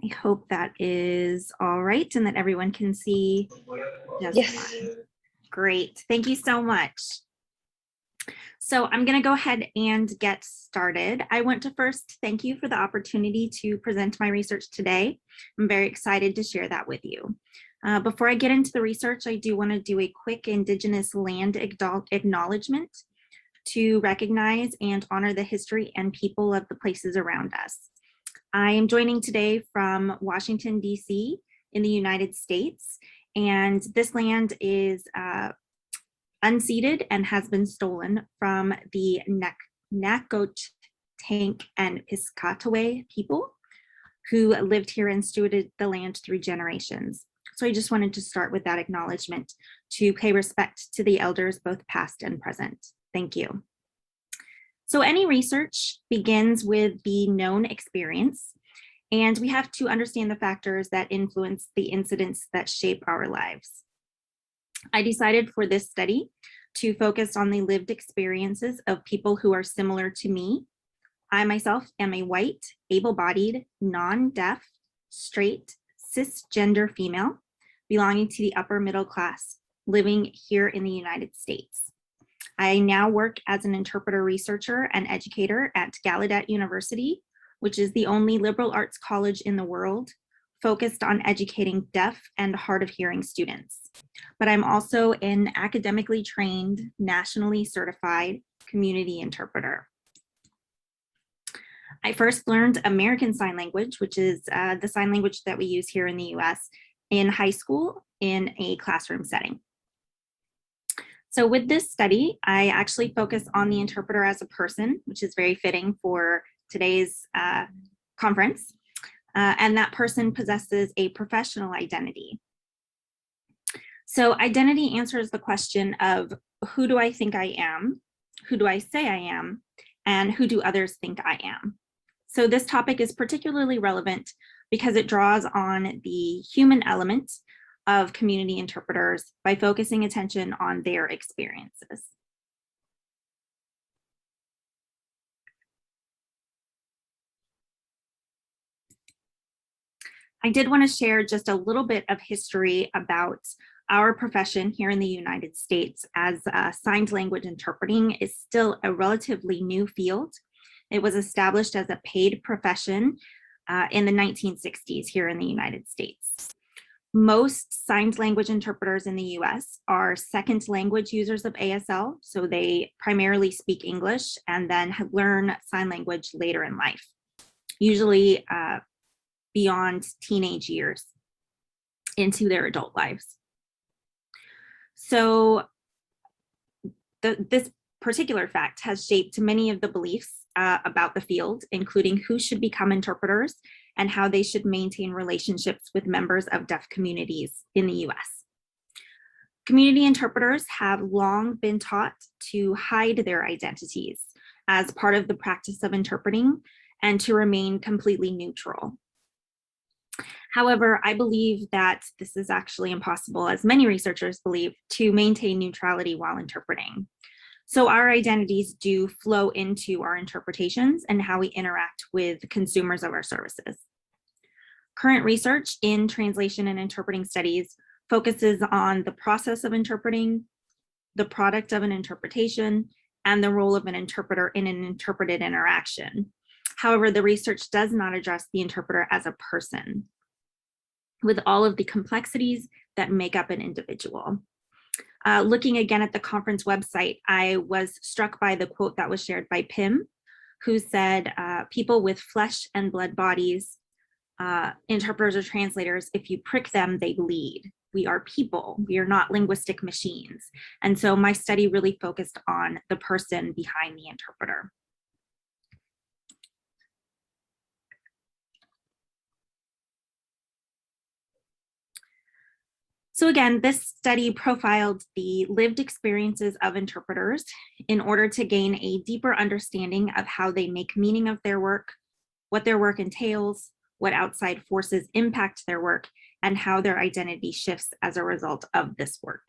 I hope that is all right and that everyone can see just Yes. fine. Great, thank you so much. So I'm going to go ahead and get started. I want to first thank you for the opportunity to present my research today. I'm very excited to share that with you. Before I get into the research, I do want to do a quick Indigenous land acknowledgement to recognize and honor the history and people of the places around us. I am joining today from Washington, D.C. in the United States, and this land is unceded and has been stolen from the Nacotchtank and Piscataway people who lived here and stewarded the land through generations. So I just wanted to start with that acknowledgement to pay respect to the elders, both past and present. Thank you. So any research begins with the known experience, and we have to understand the factors that influence the incidents that shape our lives. I decided for this study to focus on the lived experiences of people who are similar to me. I myself am a white, able-bodied, non-deaf, straight, cisgender female belonging to the upper middle class living here in the United States. I now work as an interpreter researcher and educator at Gallaudet University, which is the only liberal arts college in the world focused on educating deaf and hard of hearing students. But I'm also an academically trained, nationally certified community interpreter. I first learned American Sign Language, which is the sign language that we use here in the US, in high school in a classroom setting. So with this study, I actually focus on the interpreter as a person, which is very fitting for today's conference. And that person possesses a professional identity. So identity answers the question of who do I think I am, who do I say I am, and who do others think I am? So this topic is particularly relevant because it draws on the human element of community interpreters by focusing attention on their experiences. I did want to share just a little bit of history about our profession here in the United States, as signed language interpreting is still a relatively new field. It was established as a paid profession in the 1960s here in the United States. Most signed language interpreters in the US are second language users of ASL, so they primarily speak English and then learn sign language later in life, usually beyond teenage years into their adult lives. So this particular fact has shaped many of the beliefs about the field, including who should become interpreters and how they should maintain relationships with members of deaf communities in the US. Community interpreters have long been taught to hide their identities as part of the practice of interpreting and to remain completely neutral. However, I believe that this is actually impossible, as many researchers believe, to maintain neutrality while interpreting. So our identities do flow into our interpretations and how we interact with consumers of our services. Current research in translation and interpreting studies focuses on the process of interpreting, the product of an interpretation, and the role of an interpreter in an interpreted interaction. However, the research does not address the interpreter as a person, with all of the complexities that make up an individual. Looking again at the conference website, I was struck by the quote that was shared by Pim, who said, people with flesh and blood bodies, interpreters or translators, if you prick them, they bleed. We are people, we are not linguistic machines. And so my study really focused on the person behind the interpreter. So again, this study profiled the lived experiences of interpreters in order to gain a deeper understanding of how they make meaning of their work, what their work entails, what outside forces impact their work, and how their identity shifts as a result of this work.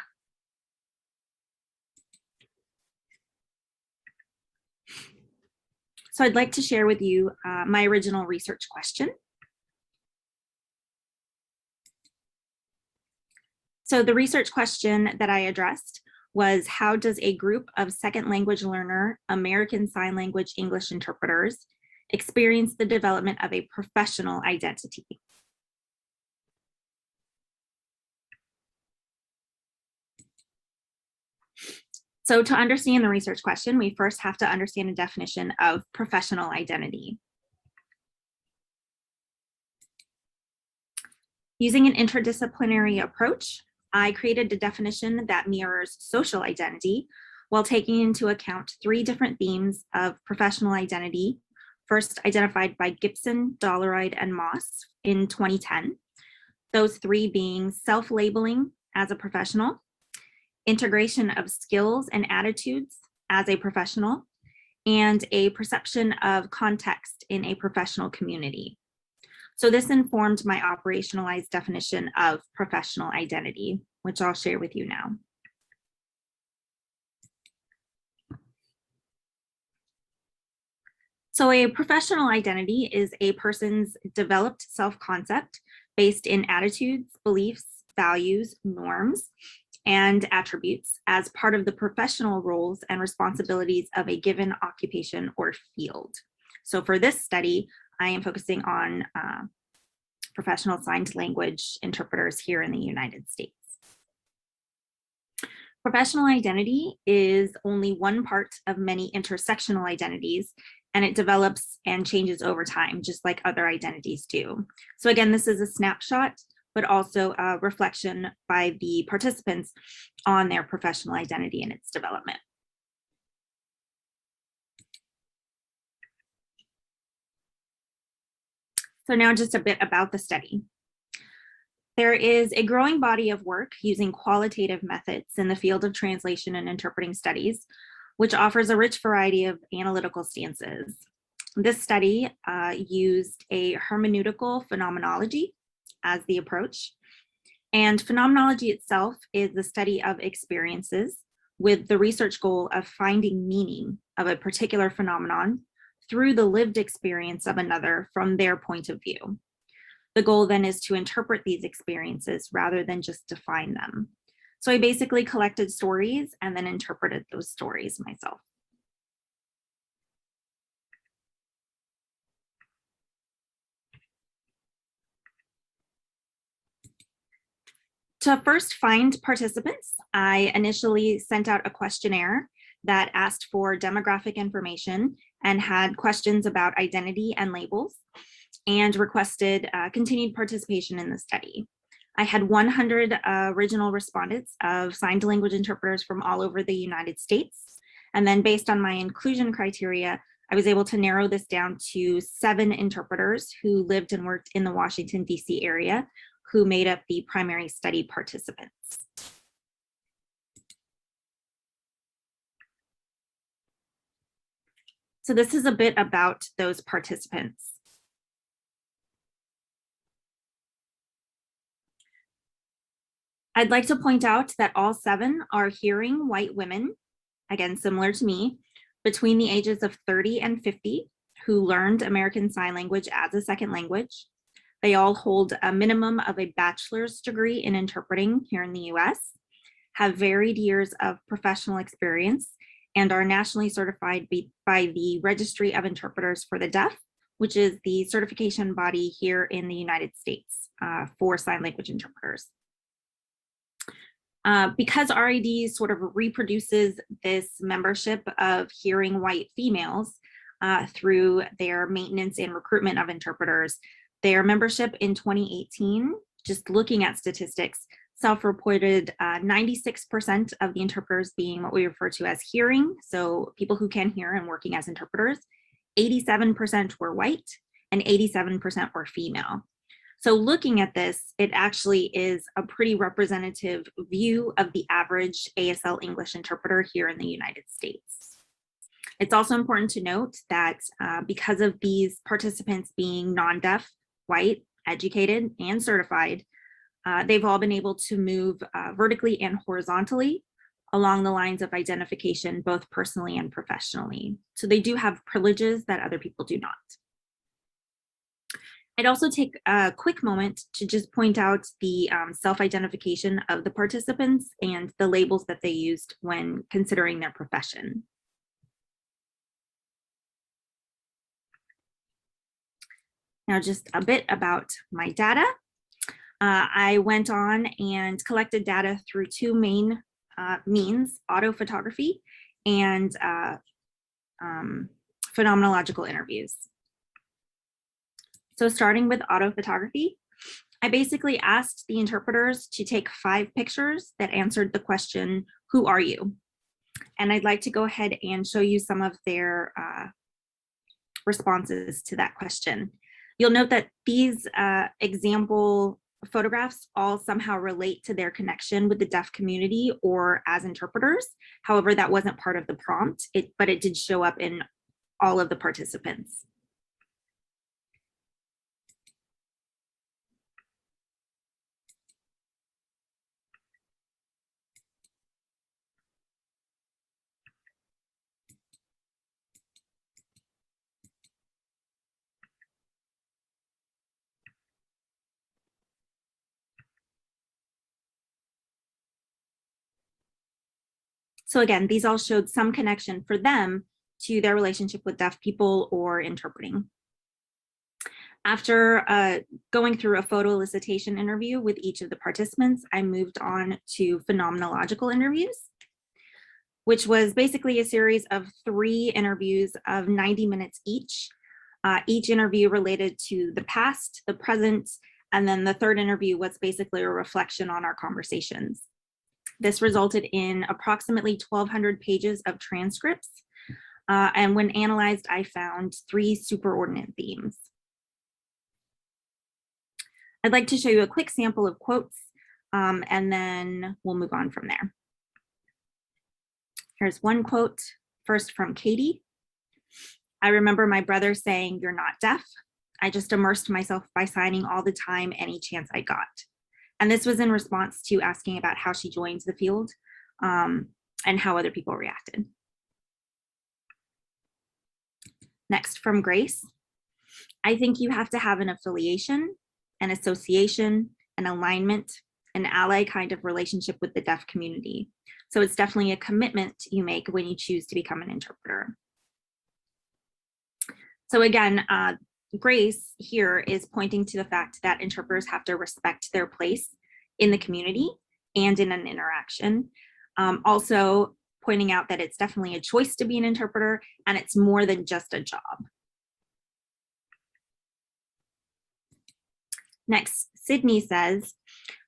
So I'd like to share with you my original research question. So the research question that I addressed was, how does a group of second language learner American Sign Language English interpreters experience the development of a professional identity? So to understand the research question, we first have to understand a definition of professional identity. Using an interdisciplinary approach, I created a definition that mirrors social identity while taking into account 3 different themes of professional identity, first identified by Gibson, Dolleroyd, and Moss in 2010. Those 3 being self-labeling as a professional, integration of skills and attitudes as a professional, and a perception of context in a professional community. So this informed my operationalized definition of professional identity, which I'll share with you now. So a professional identity is a person's developed self-concept based in attitudes, beliefs, values, norms, and attributes as part of the professional roles and responsibilities of a given occupation or field. So for this study, I am focusing on professional signed language interpreters here in the United States. Professional identity is only one part of many intersectional identities, and it develops and changes over time, just like other identities do. So again, this is a snapshot, but also a reflection by the participants on their professional identity and its development. So now just a bit about the study. There is a growing body of work using qualitative methods in the field of translation and interpreting studies, which offers a rich variety of analytical stances. This study used a hermeneutical phenomenology as the approach. And phenomenology itself is the study of experiences with the research goal of finding meaning of a particular phenomenon through the lived experience of another from their point of view. The goal then is to interpret these experiences rather than just define them. So I basically collected stories and then interpreted those stories myself. To first find participants, I initially sent out a questionnaire that asked for demographic information and had questions about identity and labels, and requested continued participation in the study. I had 100 original respondents of signed language interpreters from all over the United States. And then based on my inclusion criteria, I was able to narrow this down to 7 interpreters who lived and worked in the Washington, D.C. area, who made up the primary study participants. So this is a bit about those participants. I'd like to point out that all 7 are hearing white women, again, similar to me, between the ages of 30 and 50, who learned American Sign Language as a second language. They all hold a minimum of a bachelor's degree in interpreting here in the US, have varied years of professional experience, and are nationally certified by the Registry of Interpreters for the Deaf, which is the certification body here in the United States for sign language interpreters. Because RID sort of reproduces this membership of hearing white females through their maintenance and recruitment of interpreters, their membership in 2018, just looking at statistics, self-reported 96% of the interpreters being what we refer to as hearing, so people who can hear and working as interpreters, 87% were white, and 87% were female. So looking at this, it actually is a pretty representative view of the average ASL English interpreter here in the United States. It's also important to note that because of these participants being non-deaf, white, educated, and certified, they've all been able to move vertically and horizontally along the lines of identification, both personally and professionally. So they do have privileges that other people do not. I'd also take a quick moment to just point out the self-identification of the participants and the labels that they used when considering their profession. Now, just a bit about my data. I went on and collected data through two main means, autophotography and phenomenological interviews. So starting with autophotography, I basically asked the interpreters to take 5 pictures that answered the question, who are you? And I'd like to go ahead and show you some of their responses to that question. You'll note that these example photographs all somehow relate to their connection with the deaf community or as interpreters. However, that wasn't part of the prompt, but it did show up in all of the participants. So again, these all showed some connection for them to their relationship with deaf people or interpreting. After going through a photo elicitation interview with each of the participants, I moved on to phenomenological interviews, which was basically a series of 3 interviews of 90 minutes each. Each interview related to the past, the present, and then the third interview was basically a reflection on our conversations. This resulted in approximately 1,200 pages of transcripts. And when analyzed, I found 3 superordinate themes. I'd like to show you a quick sample of quotes, and then we'll move on from there. Here's one quote, first from Katie. I remember my brother saying, "You're not deaf." I just immersed myself by signing all the time, any chance I got. And this was in response to asking about how she joined the field and how other people reacted. Next, from Grace. I think you have to have an affiliation, an association, an alignment, an ally kind of relationship with the deaf community. So it's definitely a commitment you make when you choose to become an interpreter. So again, Grace here is pointing to the fact that interpreters have to respect their place in the community and in an interaction. Also pointing out that it's definitely a choice to be an interpreter and it's more than just a job. Next, Sydney says,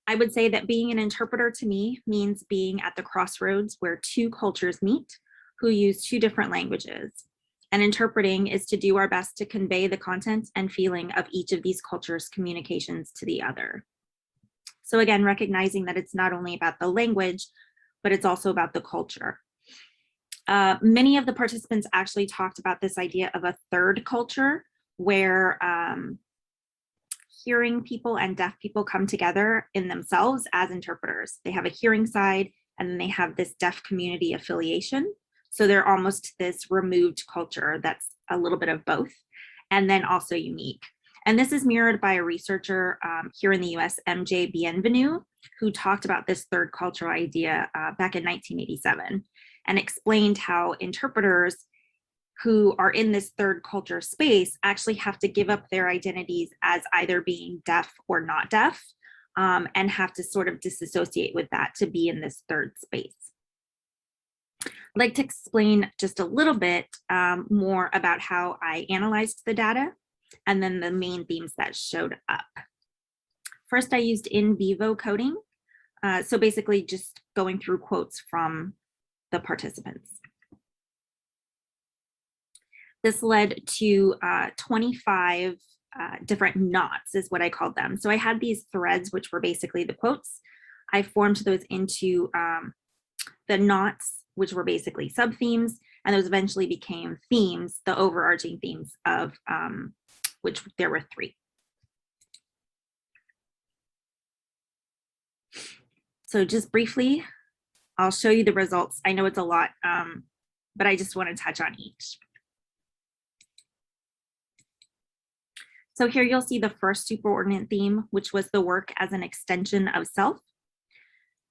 I would say that being an interpreter to me means being at the crossroads where 2 cultures meet who use 2 different languages. And interpreting is to do our best to convey the content and feeling of each of these cultures' communications to the other. So again, recognizing that it's not only about the language, but it's also about the culture. Many of the participants actually talked about this idea of a third culture where hearing people and deaf people come together in themselves as interpreters. They have a hearing side and then they have this deaf community affiliation. So they're almost this removed culture that's a little bit of both, and then also unique. And this is mirrored by a researcher here in the US, MJ Bienvenu, who talked about this third cultural idea back in 1987 and explained how interpreters who are in this third culture space actually have to give up their identities as either being deaf or not deaf and have to sort of disassociate with that to be in this third space. I'd like to explain just a little bit more about how I analyzed the data and then the main themes that showed up. First, I used in vivo coding. So basically just going through quotes from the participants. This led to 25 different knots is what I called them. So I had these threads, which were basically the quotes. I formed those into the knots, which were basically sub-themes, and those eventually became themes, the overarching themes of which there were 3. So just briefly, I'll show you the results. I know it's a lot, but I just want to touch on each. So here you'll see the first superordinate theme, which was the work as an extension of self,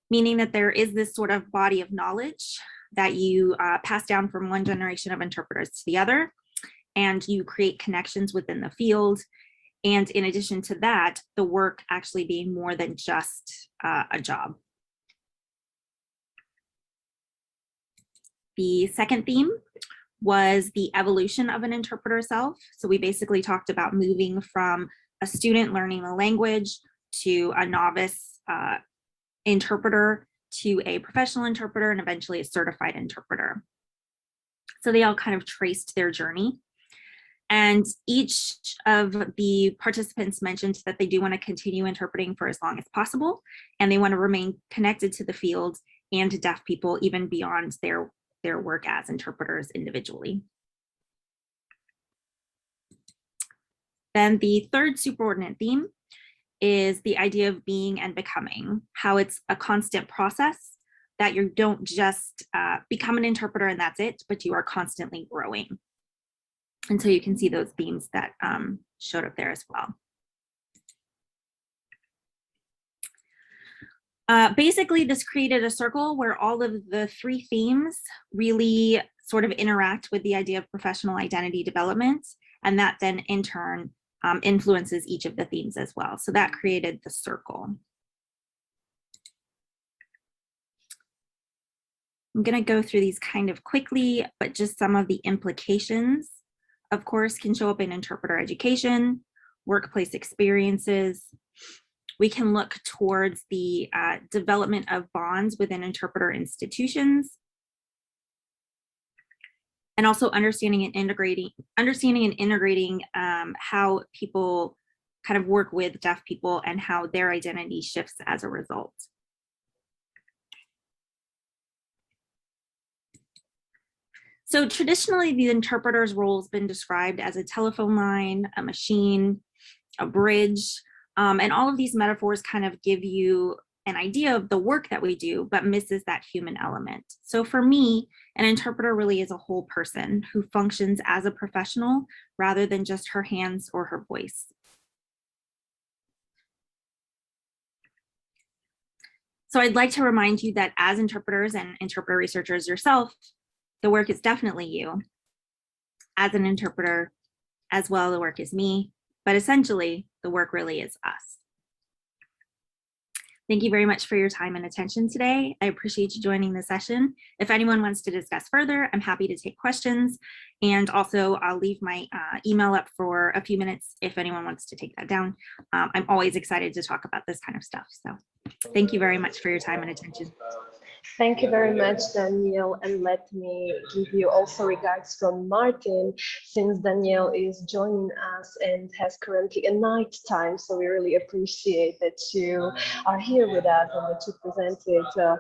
meaning that there is this sort of body of knowledge that you pass down from one generation of interpreters to the other, and you create connections within the field. And in addition to that, the work actually being more than just a job. The second theme was the evolution of an interpreter self. So we basically talked about moving from a student learning the language to a novice interpreter to a professional interpreter and eventually a certified interpreter. So they all kind of traced their journey. And each of the participants mentioned that they do want to continue interpreting for as long as possible, and they want to remain connected to the field and to deaf people even beyond their work as interpreters individually. Then the third superordinate theme is the idea of being and becoming, how it's a constant process, that you don't just become an interpreter and that's it, but you are constantly growing. And so you can see those themes that showed up there as well. Basically, this created a circle where all of the three themes really sort of interact with the idea of professional identity development, and that then in turn influences each of the themes as well. So that created the circle. I'm going to go through these kind of quickly, but just some of the implications, of course, can show up in interpreter education, workplace experiences. We can look towards the development of bonds within interpreter institutions, and also understanding and integrating how people kind of work with deaf people and how their identity shifts as a result. So traditionally, the interpreter's role has been described as a telephone line, a machine, a bridge, and all of these metaphors kind of give you an idea of the work that we do, but misses that human element. So for me, an interpreter really is a whole person who functions as a professional rather than just her hands or her voice. So I'd like to remind you that as interpreters and interpreter researchers yourself, the work is definitely you. As an interpreter, as well, the work is me, but essentially the work really is us. Thank you very much for your time and attention today. I appreciate you joining the session. If anyone wants to discuss further, I'm happy to take questions. And also I'll leave my email up for a few minutes if anyone wants to take that down. I'm always excited to talk about this kind of stuff. So thank you very much for your time and attention. Thank you very much, Danielle, and let me give you also regards from Martin, since Danielle is joining us and has currently a night time, so we really appreciate that you are here with us and that you presented a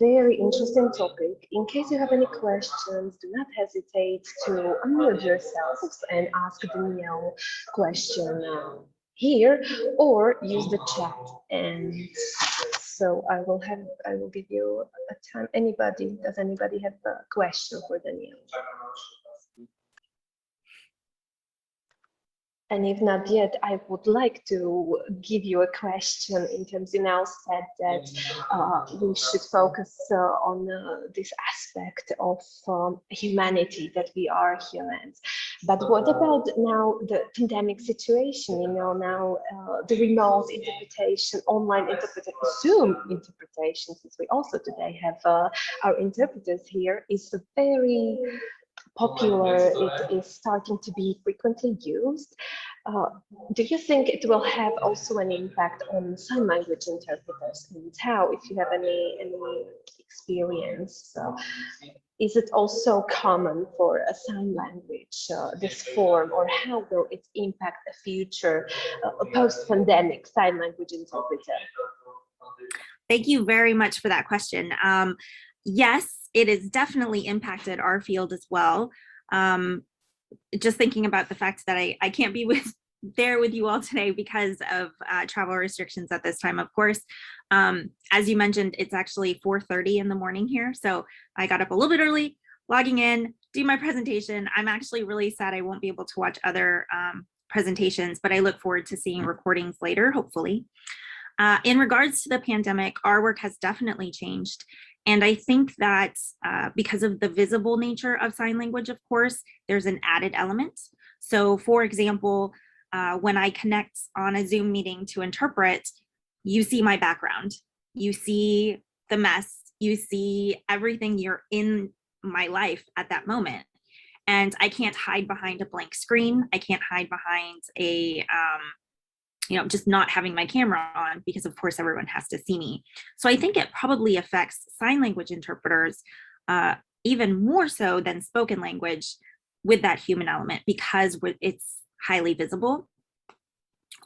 very interesting topic. In case you have any questions, do not hesitate to unmute yourselves and ask Danielle question here, or use the chat. And so I will give you a time. Does anybody have a question for Danielle? And if not yet, I would like to give you a question in terms, you now said that we should focus on this aspect of humanity, that we are humans. But what about now the pandemic situation, now the remote interpretation, online interpretation, Zoom interpretation, since we also today have our interpreters here, is a very popular, it is starting to be frequently used. Do you think it will have also an impact on sign language interpreters, and how, if you have any experience, is it also common for a sign language, this form, or how will it impact a future post-pandemic sign language interpreter? Thank you very much for that question. Yes, it has definitely impacted our field as well. Just thinking about the fact that I can't be there with you all today because of travel restrictions at this time, of course. As you mentioned, it's actually 4:30 in the morning here. So I got up a little bit early, logging in, do my presentation. I'm actually really sad I won't be able to watch other presentations, but I look forward to seeing recordings later, hopefully. In regards to the pandemic, our work has definitely changed. And I think that because of the visible nature of sign language, of course, there's an added element. So for example, when I connect on a Zoom meeting to interpret, you see my background, you see the mess, you see everything. You're in my life at that moment. And I can't hide behind a blank screen. I can't hide behind a, just not having my camera on, because of course everyone has to see me. So I think it probably affects sign language interpreters even more so than spoken language with that human element, because it's highly visible.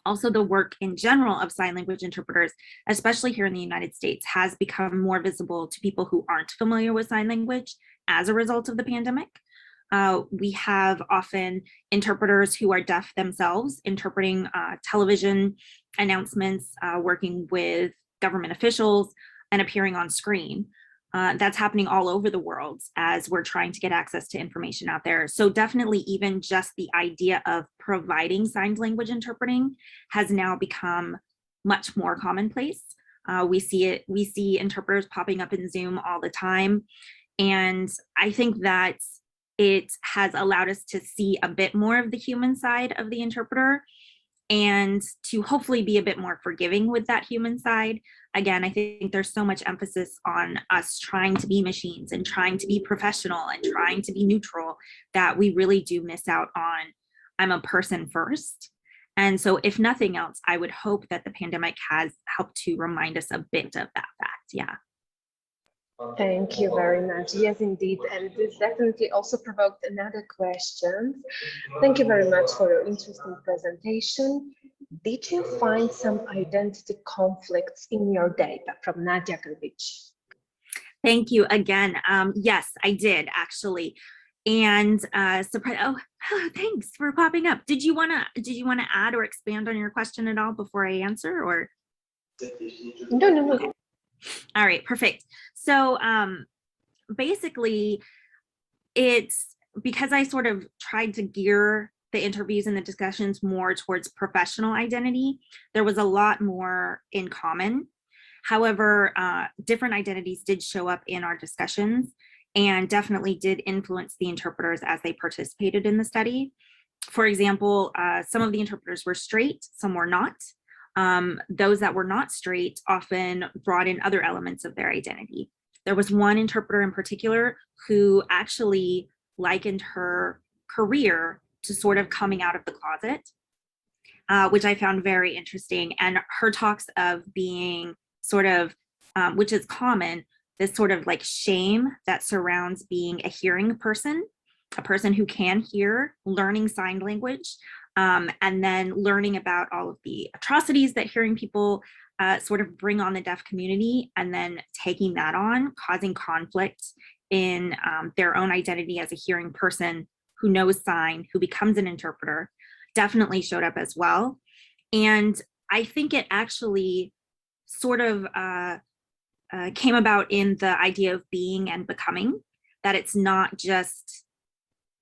Also, the work in general of sign language interpreters, especially here in the United States, has become more visible to people who aren't familiar with sign language as a result of the pandemic. We have often interpreters who are deaf themselves interpreting television announcements, working with government officials, and appearing on screen. That's happening all over the world as we're trying to get access to information out there. So definitely even just the idea of providing sign language interpreting has now become much more commonplace. We see interpreters popping up in Zoom all the time. And I think that it has allowed us to see a bit more of the human side of the interpreter and to hopefully be a bit more forgiving with that human side. Again, I think there's so much emphasis on us trying to be machines and trying to be professional and trying to be neutral that we really do miss out on, I'm a person first. And so if nothing else, I would hope that the pandemic has helped to remind us a bit of that fact. Yeah. Thank you very much. Yes, indeed. And this definitely also provoked another question. Thank you very much for your interesting presentation. Did you find some identity conflicts in your data? From Mária. Thank you again. Yes, I did actually. And surprise! Oh, thanks for popping up. Did you wanna add or expand on your question at all before I answer, or? No. Okay. All right, perfect. So basically, it's because I sort of tried to gear the interviews and the discussions more towards professional identity, there was a lot more in common. However, different identities did show up in our discussions and definitely did influence the interpreters as they participated in the study. For example, some of the interpreters were straight, some were not. Those that were not straight often brought in other elements of their identity. There was one interpreter in particular who actually likened her career to sort of coming out of the closet, which I found very interesting. And her talks of being sort of, which is common, this sort of like shame that surrounds being a hearing person, a person who can hear, learning sign language, and then learning about all of the atrocities that hearing people sort of bring on the deaf community, and then taking that on, causing conflict in their own identity as a hearing person who knows sign, who becomes an interpreter, definitely showed up as well. And I think it actually sort of came about in the idea of being and becoming, that it's not just,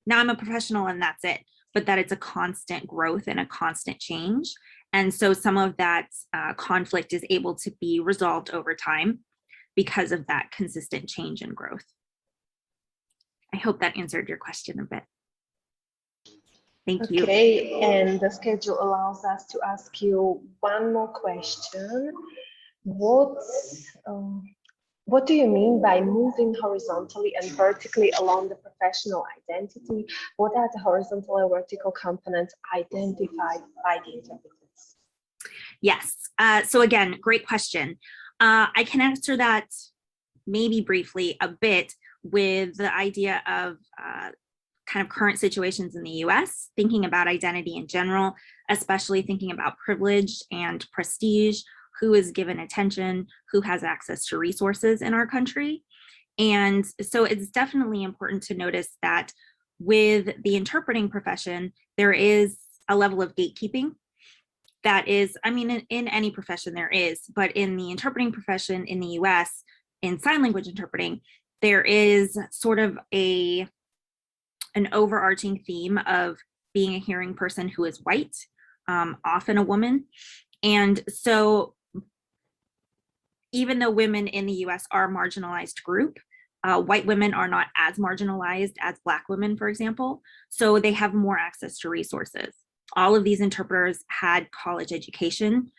now I'm a professional and that's it, but that it's a constant growth and a constant change. And so some of that conflict is able to be resolved over time because of that consistent change and growth. I hope that answered your question a bit. Thank you. Okay, and the schedule allows us to ask you one more question. What do you mean by moving horizontally and vertically along the professional identity? What are the horizontal and vertical components identified by the interpreters? Yes, so again, great question. I can answer that maybe briefly a bit with the idea of kind of current situations in the US, thinking about identity in general, especially thinking about privilege and prestige, who is given attention, who has access to resources in our country. And so it's definitely important to notice that with the interpreting profession, there is a level of gatekeeping that is, I mean, in any profession there is, but in the interpreting profession in the US, in sign language interpreting, there is sort of an overarching theme of being a hearing person who is white, often a woman. And so even though women in the US are a marginalized group, white women are not as marginalized as Black women, for example, so they have more access to resources. All of these interpreters had college education.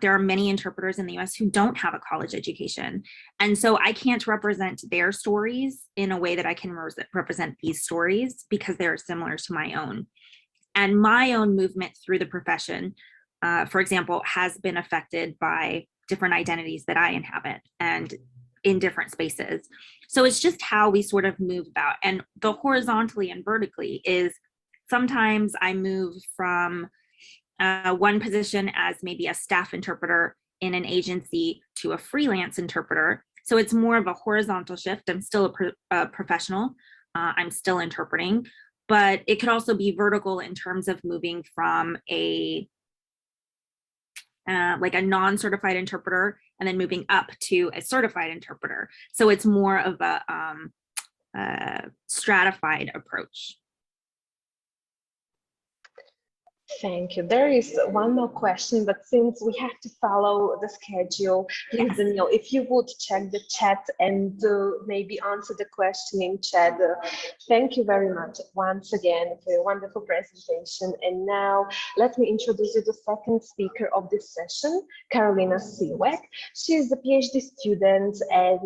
There are many interpreters in the US who don't have a college education. And so I can't represent their stories in a way that I can represent these stories because they're similar to my own. And my own movement through the profession, for example, has been affected by different identities that I inhabit and in different spaces. So it's just how we sort of move about. And the horizontally and vertically is sometimes I move from one position as maybe a staff interpreter in an agency to a freelance interpreter. So it's more of a horizontal shift. I'm still a professional. I'm still interpreting, but it could also be vertical in terms of moving from like a non-certified interpreter and then moving up to a certified interpreter. So it's more of a stratified approach. Thank you. There is one more question, but since we have to follow the schedule, please, Yes. Danielle, if you would check the chat and maybe answer the question in chat. Thank you very much once again for your wonderful presentation. And now let me introduce you to the second speaker of this session, Karolina Siwek. She is a PhD student at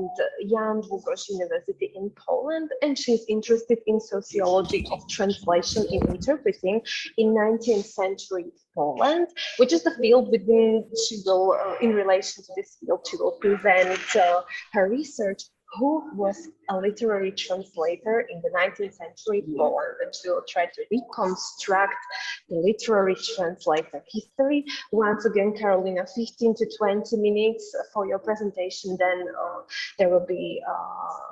Jan Długosz University in Poland, and she's interested in sociology of translation in interpreting in 19th-century Poland, which is the field within she will, in relation to this field, she will present her research, who was a literary translator in the 19th century Poland, and she will try to reconstruct the literary translator history. Once again, Karolina, 15 to 20 minutes for your presentation, then there will be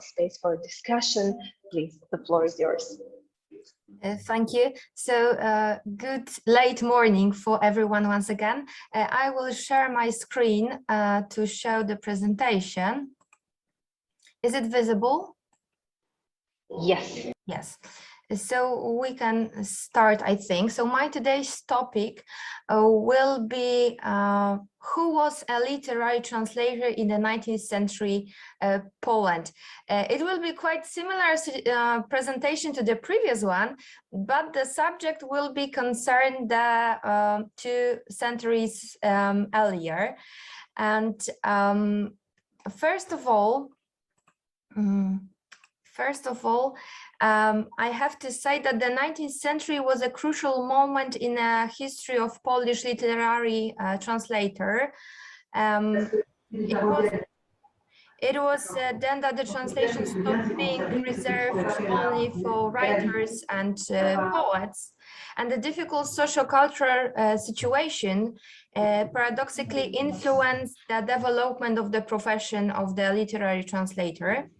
space for discussion. Please, the floor is yours. Thank you. So good late morning for everyone once again. I will share my screen to show the presentation. Is it visible? Yes. Yes. So we can start, I think. So my today's topic will be who was a literary translator in the 19th century Poland. It will be quite similar presentation to the previous one, but the subject will be concerned 2 centuries earlier. And first of all, I have to say that the 19th century was a crucial moment in the history of Polish literary translator. It was then that the translation stopped being reserved only for writers and poets, and the difficult socio-cultural situation paradoxically influenced the development of the profession of the literary translator.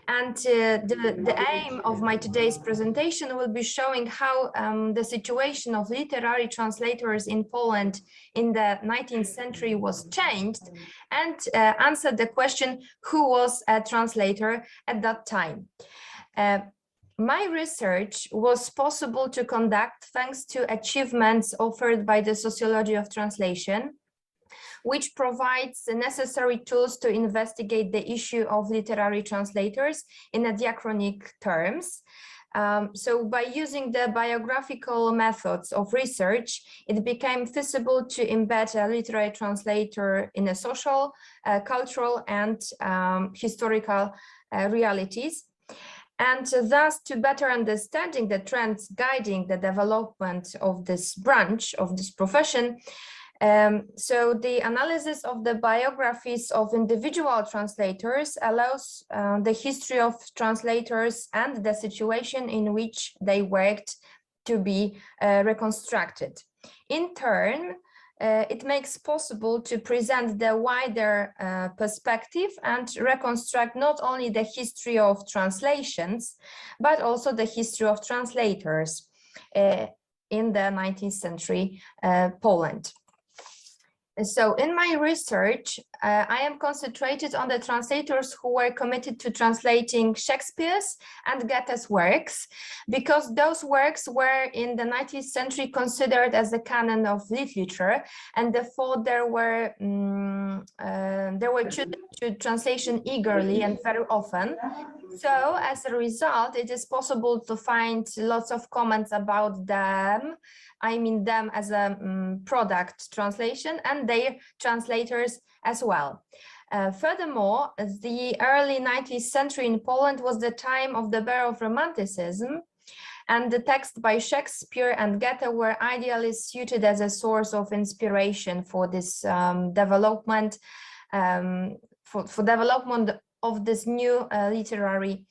And the aim of my today's presentation will be showing how the situation of literary translators in Poland in the 19th century was changed, and answer the question, who was a translator at that time? My research was possible to conduct thanks to achievements offered by the Sociology of Translation, which provides the necessary tools to investigate the issue of literary translators in a diachronic terms. So by using the biographical methods of research, it became feasible to embed a literary translator in a social, cultural, and historical realities. And thus, to better understanding the trends guiding the development of this branch of this profession, so the analysis of the biographies of individual translators allows the history of translators and the situation in which they worked to be reconstructed. In turn, it makes possible to present the wider perspective and reconstruct not only the history of translations, but also the history of translators in the 19th century Poland. So in my research, I am concentrated on the translators who were committed to translating Shakespeare's and Goethe's works, because those works were in the 19th century considered as the canon of literature, and therefore they were chosen to translation eagerly and very often. So as a result, it is possible to find lots of comments about them. I mean them as a product translation and their translators as well. Furthermore, the early 19th century in Poland was the time of the birth of Romanticism, and the texts by Shakespeare and Goethe were ideally suited as a source of inspiration for this development, for development of this new literary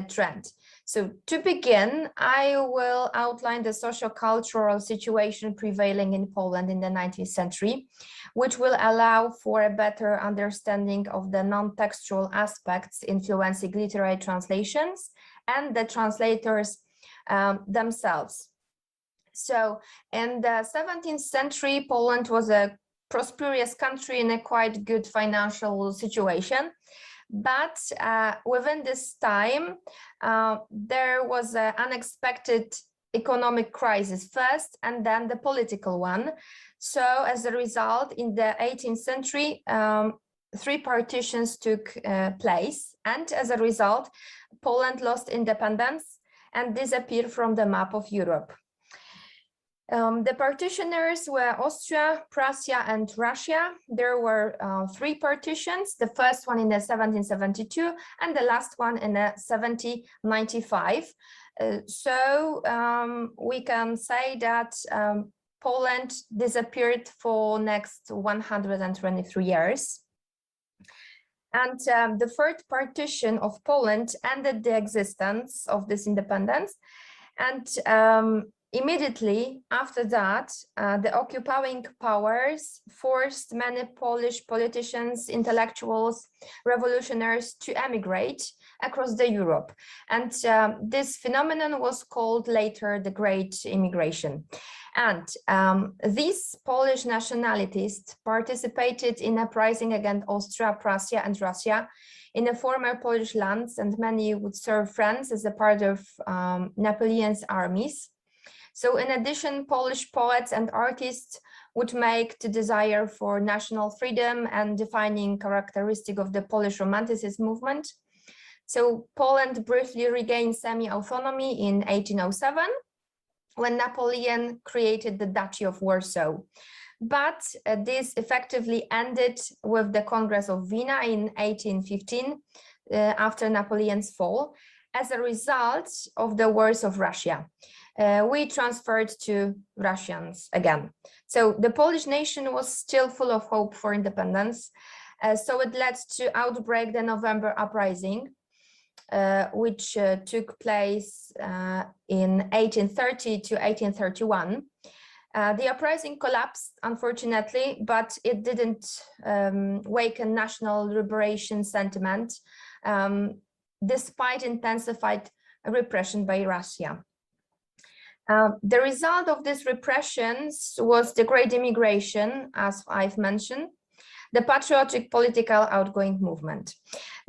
trend. So to begin, I will outline the socio-cultural situation prevailing in Poland in the 19th century, which will allow for a better understanding of the non-textual aspects influencing literary translations and the translators themselves. So in the 17th century, Poland was a prosperous country in a quite good financial situation. But within this time, there was an unexpected economic crisis first, and then the political one. So as a result, in the 18th century, 3 partitions took place. And as a result, Poland lost independence and disappeared from the map of Europe. The partitioners were Austria, Prussia, and Russia. There were 3 partitions, the first one in 1772 and the last one in 1795. So we can say that Poland disappeared for next 123 years. And the third partition of Poland ended the existence of this independence. And immediately after that, the occupying powers forced many Polish politicians, intellectuals, revolutionaries to emigrate across the Europe. And this phenomenon was called later the Great Immigration. And these Polish nationalists participated in uprising against Austria, Prussia, and Russia in the former Polish lands, and many would serve France as a part of Napoleon's armies. So in addition, Polish poets and artists would make the desire for national freedom and defining characteristic of the Polish Romanticist movement. So Poland briefly regained semi-autonomy in 1807, when Napoleon created the Duchy of Warsaw. But this effectively ended with the Congress of Vienna in 1815, after Napoleon's fall, as a result of the wars of Russia. We transferred to Russians again. So the Polish nation was still full of hope for independence. So it led to outbreak the November uprising, which took place in 1830 to 1831. The uprising collapsed, unfortunately, but it didn't waken national liberation sentiment, despite intensified repression by Russia. The result of these repressions was the Great Immigration, as I've mentioned, the patriotic political outgoing movement.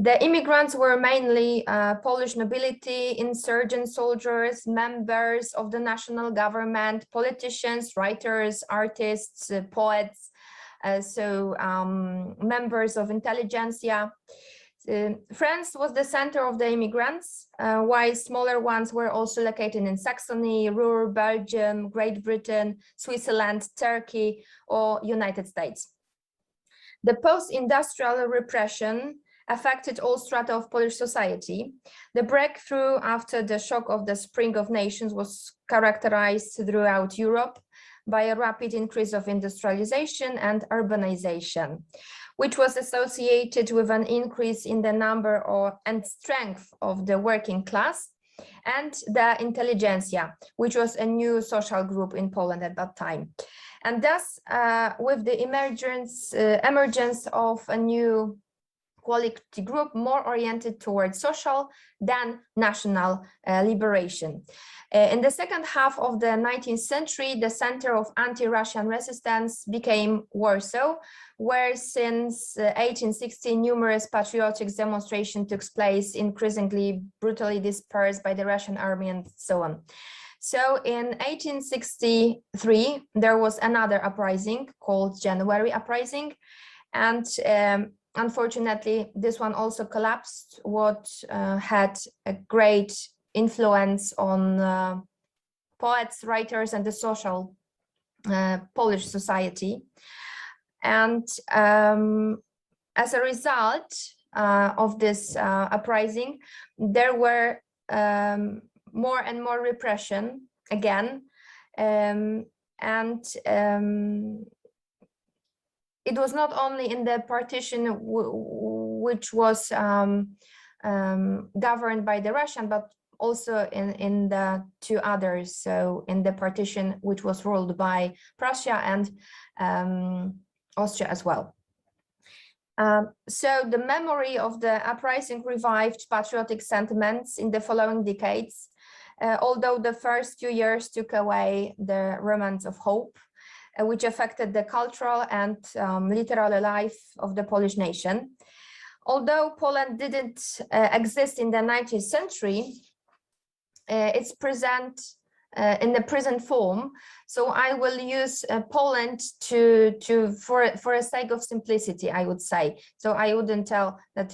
The immigrants were mainly Polish nobility, insurgent soldiers, members of the national government, politicians, writers, artists, poets, members of intelligentsia. France was the center of the immigrants, while smaller ones were also located in Saxony, Ruhr, Belgium, Great Britain, Switzerland, Turkey, or United States. The post-industrial repression affected all strata of Polish society. The breakthrough after the shock of the Spring of Nations was characterized throughout Europe by a rapid increase of industrialization and urbanization, which was associated with an increase in the number and strength of the working class and the intelligentsia, which was a new social group in Poland at that time. And thus, with the emergence of a new quality group more oriented towards social than national liberation. In the second half of the 19th century, the center of anti-Russian resistance became Warsaw, where since 1860 numerous patriotic demonstrations took place, increasingly brutally dispersed by the Russian army and so on. So in 1863, there was another uprising called January Uprising, and unfortunately, this one also collapsed, what had a great influence on poets, writers, and the social Polish society. And as a result of this uprising, there were more and more repression again, and it was not only in the partition which was governed by the Russian, but also in the two others. So in the partition which was ruled by Prussia and Austria as well. So the memory of the uprising revived patriotic sentiments in the following decades, although the first few years took away the remnants of hope, which affected the cultural and literary life of the Polish nation. Although Poland didn't exist in the 19th century, it's present in the present form. So I will use Poland for a sake of simplicity, I would say. So I wouldn't tell that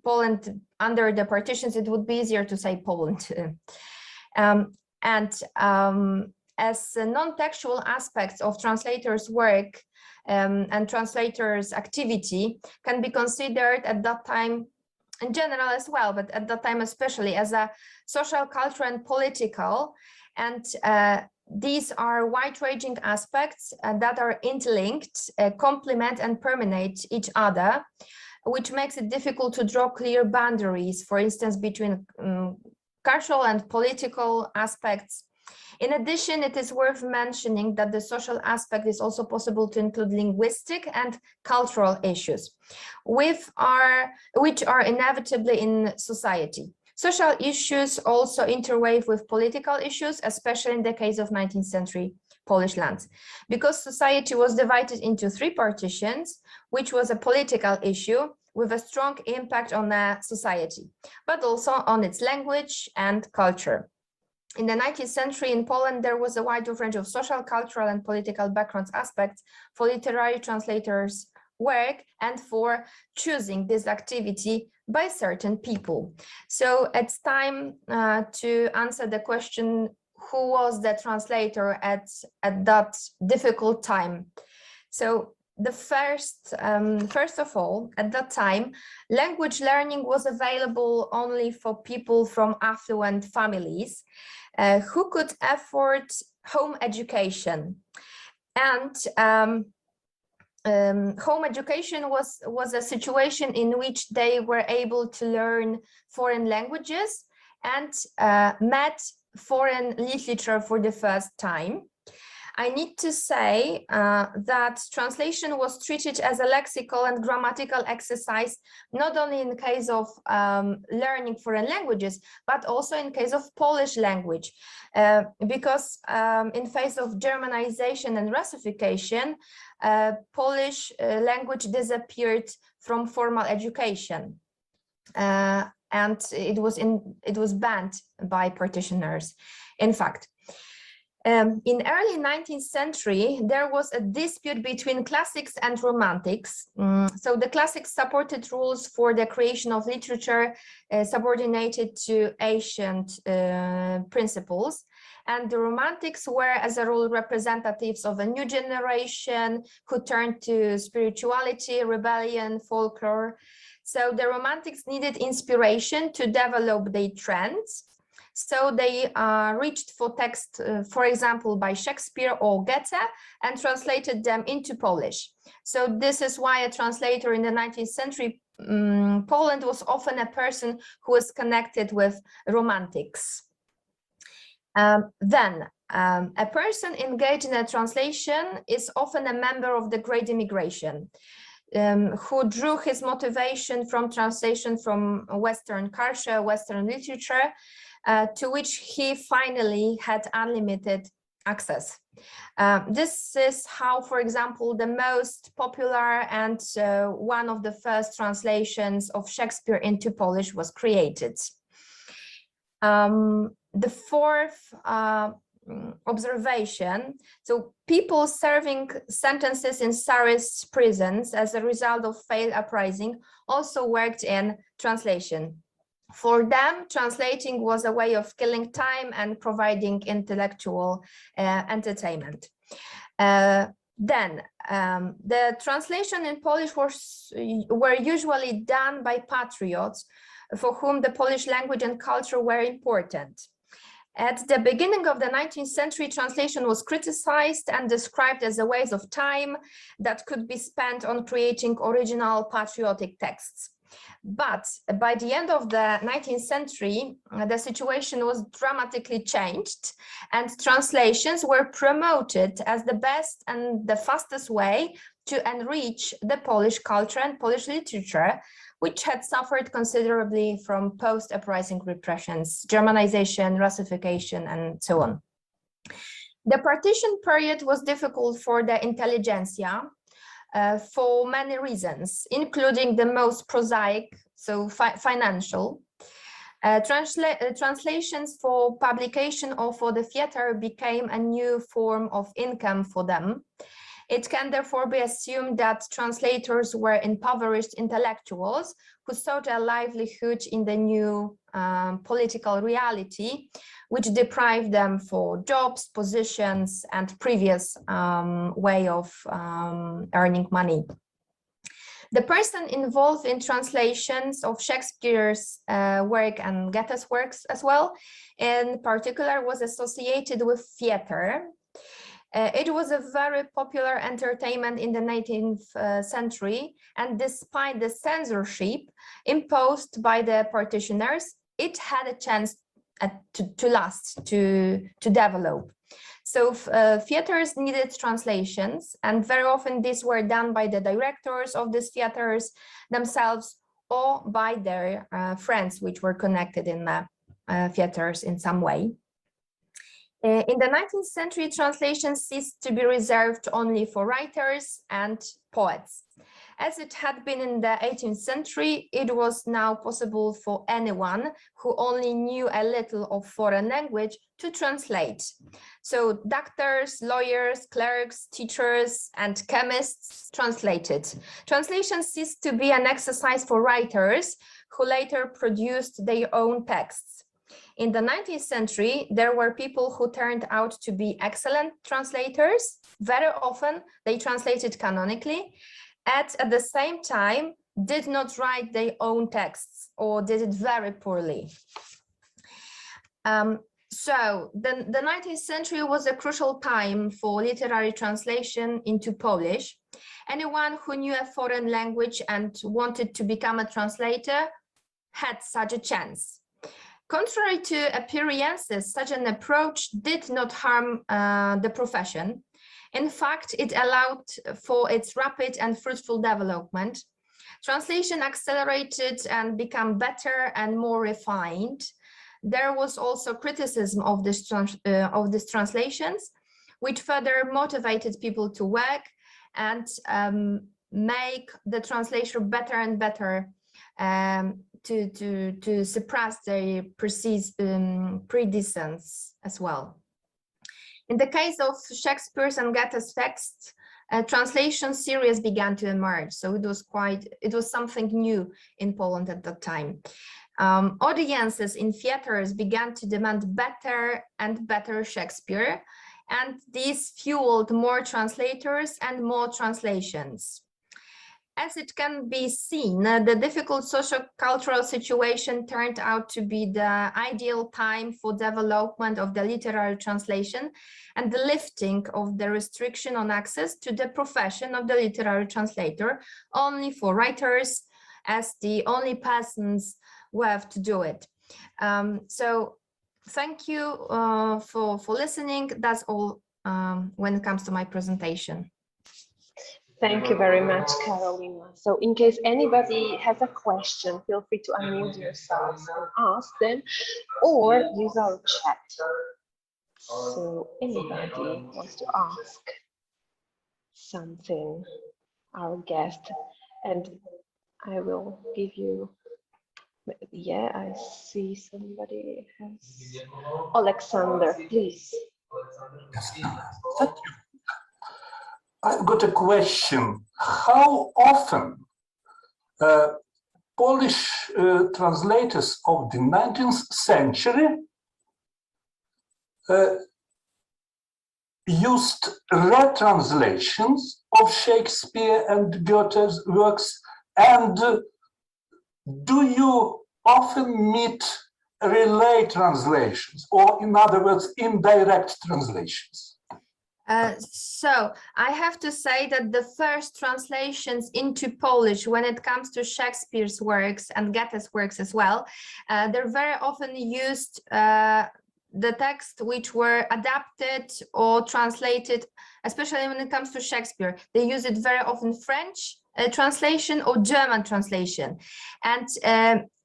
Poland under the partitions, it would be easier to say Poland. As non-textual aspects of translators' work and translators' activity can be considered at that time in general as well, but at that time especially as a social, cultural, and political. And these are wide-ranging aspects that are interlinked, complement and permeate each other, which makes it difficult to draw clear boundaries, for instance, between cultural and political aspects. In addition, it is worth mentioning that the social aspect is also possible to include linguistic and cultural issues, which are inevitably in society. Social issues also interweave with political issues, especially in the case of 19th century Polish lands, because society was divided into three partitions, which was a political issue with a strong impact on the society, but also on its language and culture. In the 19th century in Poland, there was a wide range of social, cultural, and political backgrounds aspects for literary translators' work and for choosing this activity by certain people. So it's time to answer the question, who was the translator at that difficult time? So the first of all, at that time, language learning was available only for people from affluent families who could afford home education. And home education was a situation in which they were able to learn foreign languages and met foreign literature for the first time. I need to say that translation was treated as a lexical and grammatical exercise, not only in case of learning foreign languages, but also in case of Polish language, because in face of Germanization and Russification, Polish language disappeared from formal education, and it was banned by partitioners. In fact, in early 19th century, there was a dispute between classics and romantics. So the classics supported rules for the creation of literature subordinated to ancient principles. And the romantics were, as a rule, representatives of a new generation who turned to spirituality, rebellion, folklore. So the romantics needed inspiration to develop their trends. So they reached for text, for example, by Shakespeare or Goethe, and translated them into Polish. So this is why a translator in the 19th century Poland was often a person who was connected with romantics. Then a person engaged in a translation is often a member of the Great Immigration. who drew his motivation from translation from Western culture, Western literature, to which he finally had unlimited access. This is how, for example, the most popular and one of the first translations of Shakespeare into Polish was created. The fourth observation, so people serving sentences in Tsarist prisons as a result of failed uprising also worked in translation. For them, translating was a way of killing time and providing intellectual entertainment. Then the translation in Polish were usually done by patriots for whom the Polish language and culture were important. At the beginning of the 19th century, translation was criticized and described as a waste of time that could be spent on creating original patriotic texts. But by the end of the 19th century, the situation was dramatically changed, and translations were promoted as the best and the fastest way to enrich the Polish culture and Polish literature, which had suffered considerably from post-uprising repressions, Germanization, Russification, and so on. The partition period was difficult for the intelligentsia for many reasons, including the most prosaic, so financial. Translations for publication or for the theater became a new form of income for them. It can therefore be assumed that translators were impoverished intellectuals who sought a livelihood in the new political reality, which deprived them for jobs, positions, and previous way of earning money. The person involved in translations of Shakespeare's work and Goethe's works as well, in particular, was associated with theater. It was a very popular entertainment in the 19th century, and despite the censorship imposed by the partitioners, it had a chance to last, to develop. So theaters needed translations, and very often these were done by the directors of these theaters themselves or by their friends, which were connected in the theaters in some way. In the 19th century, translations ceased to be reserved only for writers and poets. As it had been in the 18th century, it was now possible for anyone who only knew a little of foreign language to translate. So doctors, lawyers, clerks, teachers, and chemists translated. Translation ceased to be an exercise for writers who later produced their own texts. In the 19th century, there were people who turned out to be excellent translators. Very often, they translated canonically, and at the same time, did not write their own texts or did it very poorly. So the 19th century was a crucial time for literary translation into Polish. Anyone who knew a foreign language and wanted to become a translator had such a chance. Contrary to appearances, such an approach did not harm the profession. In fact, it allowed for its rapid and fruitful development. Translation accelerated and became better and more refined. There was also criticism of these translations, which further motivated people to work and make the translation better and better, to suppress their predecessors as well. In the case of Shakespeare's and Goethe's texts, a translation series began to emerge. So it was something new in Poland at that time. Audiences in theaters began to demand better and better Shakespeare, and this fueled more translators and more translations. As it can be seen, the difficult socio-cultural situation turned out to be the ideal time for development of the literary translation and the lifting of the restriction on access to the profession of the literary translator only for writers as the only persons who have to do it. So thank you for listening. That's all when it comes to my presentation. Thank you very much, Karolina. So in case anybody has a question, feel free to unmute yourselves and ask them, or use our chat. So anybody wants to ask something, our guest, and I will give you, yeah, I see somebody has, Alexander, please. Yes. Thank you. I've got a question. How often Polish translators of the 19th century used retranslations of Shakespeare and Goethe's works, and do you often meet relay translations, or in other words, indirect translations? So I have to say that the first translations into Polish, when it comes to Shakespeare's works and Goethe's works as well, they're very often used the text which were adapted or translated, especially when it comes to Shakespeare. They use it very often French translation or German translation. And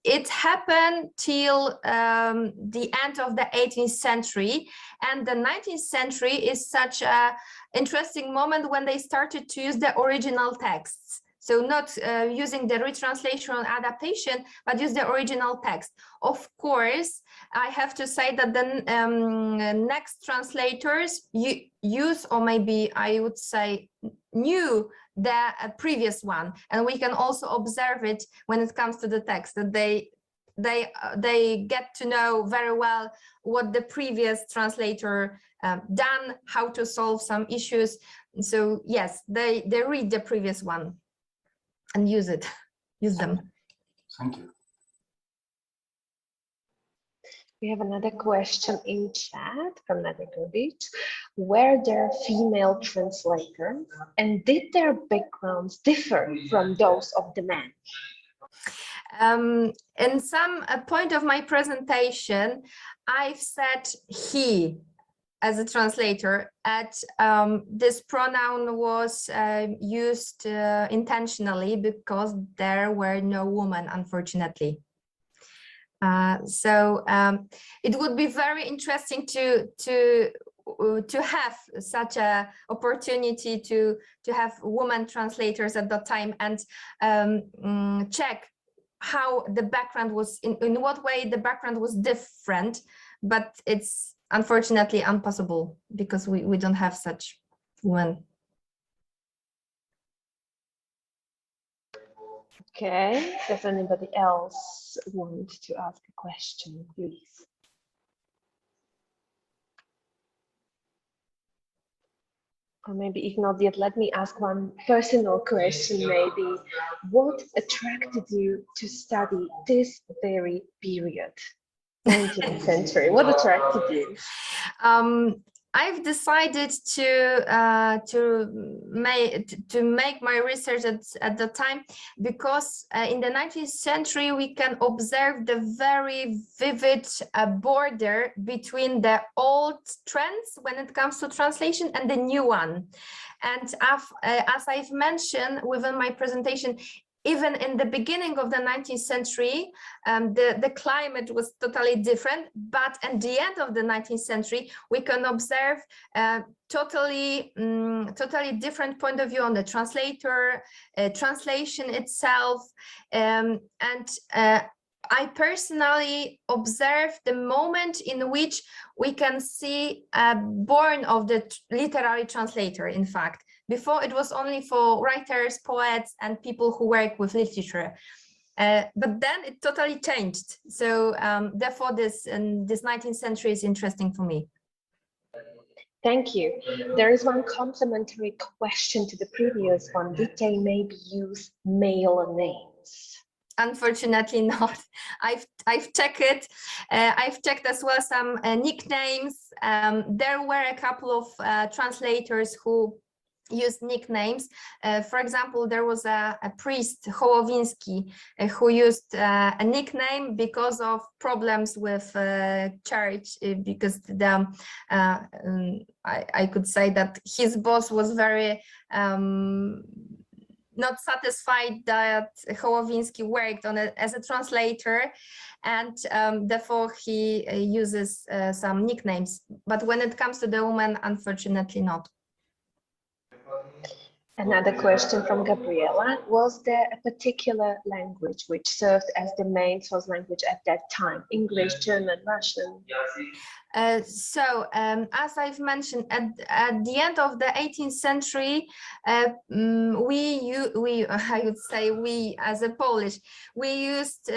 it happened till the end of the 18th century, and the 19th century is such an interesting moment when they started to use the original texts. So not using the retranslation or adaptation, but use the original text. Of course, I have to say that the next translators use, or maybe I would say knew the previous one, and we can also observe it when it comes to the text, that they get to know very well what the previous translator done, how to solve some issues. So yes, they read the previous one and use them. Thank you. We have another question in chat from Nadegorich. Were there female translators, and did their backgrounds differ from those of the men? In some point of my presentation, I've said he as a translator, this pronoun was used intentionally because there were no women, unfortunately. So it would be very interesting to have such a opportunity to have women translators at that time and check how the background was, in what way the background was different, but it's unfortunately impossible because we don't have such women. Okay, does anybody else want to ask a question, please? Or maybe if not yet, let me ask one personal question maybe. What attracted you to study this very period, 19th century? What attracted you? I've decided to make my research at the time because in the 19th century we can observe the very vivid border between the old trends when it comes to translation and the new one. And as I've mentioned within my presentation, even in the beginning of the 19th century, the climate was totally different, but at the end of the 19th century, we can observe totally different point of view on the translator, translation itself, and I personally observed the moment in which we can see a born of the literary translator, in fact. Before it was only for writers, poets, and people who work with literature. But then it totally changed. So therefore this 19th century is interesting for me. Thank you. There is one complementary question to the previous one. Did they maybe use male names? Unfortunately not. I've checked it. I've checked as well some nicknames. There were a couple of translators who used nicknames. For example, there was a priest, Hołowinski, who used a nickname because of problems with church, because I could say that his boss was very not satisfied that Hołowinski worked on it as a translator, and therefore he uses some nicknames. But when it comes to the woman, unfortunately not. Another question from Gabriela. Was there a particular language which served as the main source language at that time? English, German, Russian? As I've mentioned, at the end of the 18th century, I would say we as a Polish, we used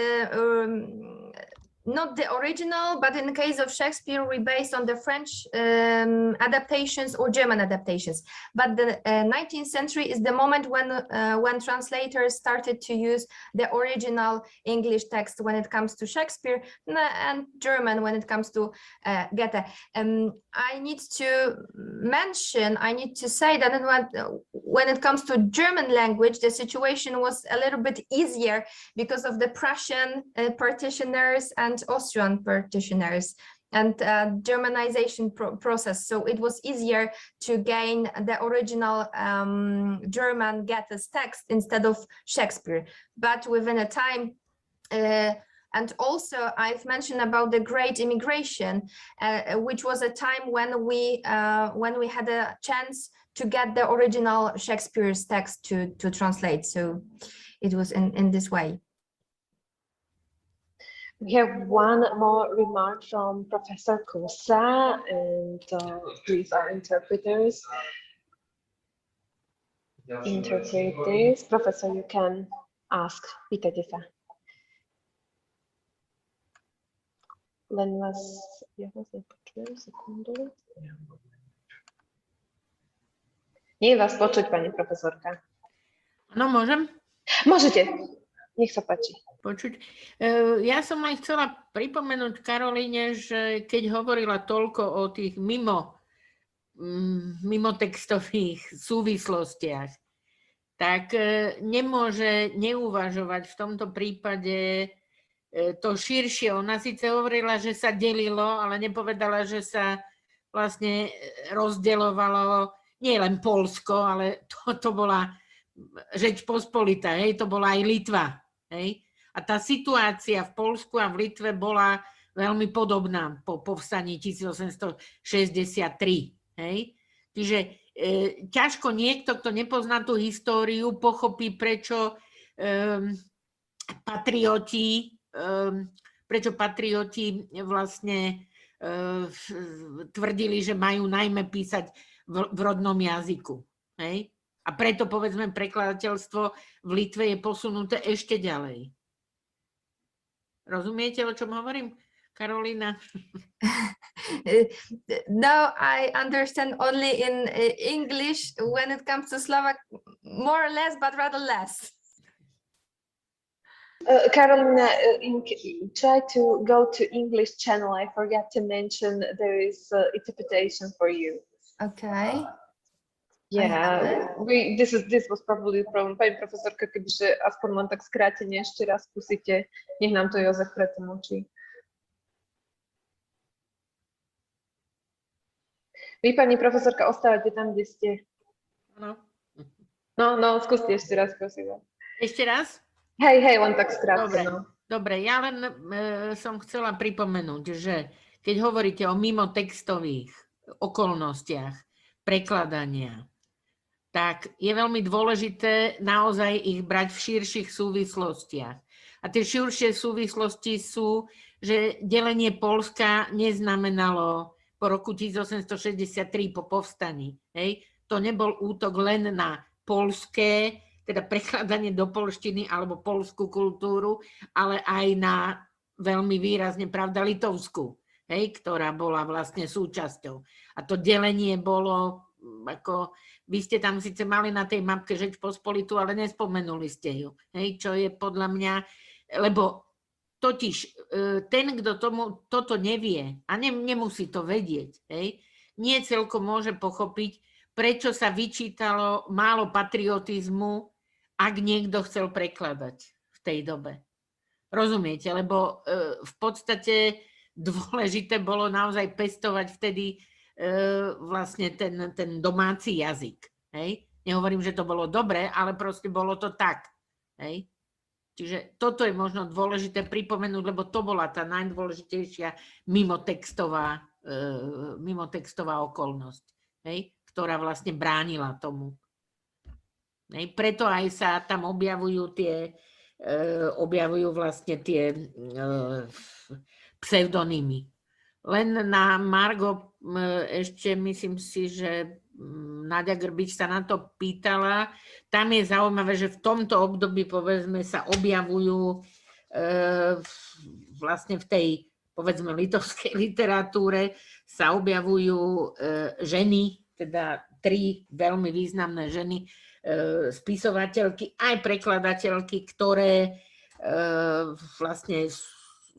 not the original, but in the case of Shakespeare, we based on the French adaptations or German adaptations. But the 19th century is the moment when translators started to use the original English text when it comes to Shakespeare, and German when it comes to Goethe. I need to say that when it comes to German language, the situation was a little bit easier because of the Prussian partitioners and Austrian partitioners and Germanization process. So it was easier to gain the original German Goethe's text instead of Shakespeare. But within a time, and also I've mentioned about the Great Immigration, which was a time when we had a chance to get the original Shakespeare's text to translate. So it was in this way. We have one more remark from Professor Kosa, and please, our interpreters, interpret this. Professor, you can ask. Pýtajte sa. Len vás, ja vás nepočujem, sekundu. Nie je vás počuť, pani profesorka. No, môžem? Môžete. Nech sa páči. Počuť. Ja som len chcela pripomenúť Karolíne, že keď hovorila toľko o tých mimotextových súvislostiach, tak nemôže neuvažovať v tomto prípade to širšie. Ona síce hovorila, že sa delilo, ale nepovedala, že sa vlastne rozdeľovalo nie len Poľsko, ale to bola Žeč Pospolita, hej, to bola aj Litva. Hej? A tá situácia v Poľsku a v Litve bola veľmi podobná po povstaní 1863. Hej? Čiže ťažko niekto, kto nepozná tú históriu, pochopí, prečo patrioti vlastne tvrdili, že majú najmä písať v rodnom jazyku. Hej? A preto, povedzme, prekladateľstvo v Litve je posunuté ešte ďalej. Rozumiete, o čom hovorím, Karolina? No, I understand only in English when it comes to Slovak, more or less, but rather less. Karolina, try to go to English channel. I forgot to mention there is interpretation for you. Okay. Yeah, this was probably the problem. Pani profesorka, kebyže aspoň len tak skrátene ešte raz skúsite, nech nám to Jozef pretlmočí. Vy, pani profesorka, ostávate tam, kde ste. No, skúste ešte raz, prosím. Ešte raz? Hej, len tak skrátke. Dobre, ja len som chcela pripomenúť, že keď hovoríte o mimotextových okolnostiach prekladania, tak je veľmi dôležité naozaj ich brať v širších súvislostiach. A tie širšie súvislosti sú, že delenie Poľska neznamenalo po roku 1863 po povstaní. Hej? To nebol útok len na poľské, teda prekladanie do poľštiny alebo poľskú kultúru, ale aj na veľmi výrazne, pravda, litovskú, hej? Ktorá bola vlastne súčasťou. A to delenie bolo ako... Vy ste tam síce mali na tej mapke Žeč Pospolitu, ale nespomenuli ste ju. Hej, čo je podľa mňa, lebo totiž ten, kto toto nevie a nemusí to vedieť, hej, nie celkom môže pochopiť, prečo sa vyčítalo málo patriotizmu, ak niekto chcel prekladať v tej dobe. Rozumiete? Lebo v podstate dôležité bolo naozaj pestovať vtedy vlastne ten domáci jazyk. Hej? Nehovorím, že to bolo dobre, ale proste bolo to tak. Hej? Čiže toto je možno dôležité pripomenúť, lebo to bola tá najdôležitejšia mimotextová okolnosť, hej? Ktorá vlastne bránila tomu. Hej? Preto aj sa tam objavujú vlastne tie pseudonymy. Len na margo ešte myslím si, že Náďa Grbič sa na to pýtala. Tam je zaujímavé, že v tomto období, povedzme, sa objavujú vlastne v tej, povedzme, litovskej literatúre sa objavujú ženy, teda 3 veľmi významné ženy, spisovateľky, aj prekladateľky, ktoré vlastne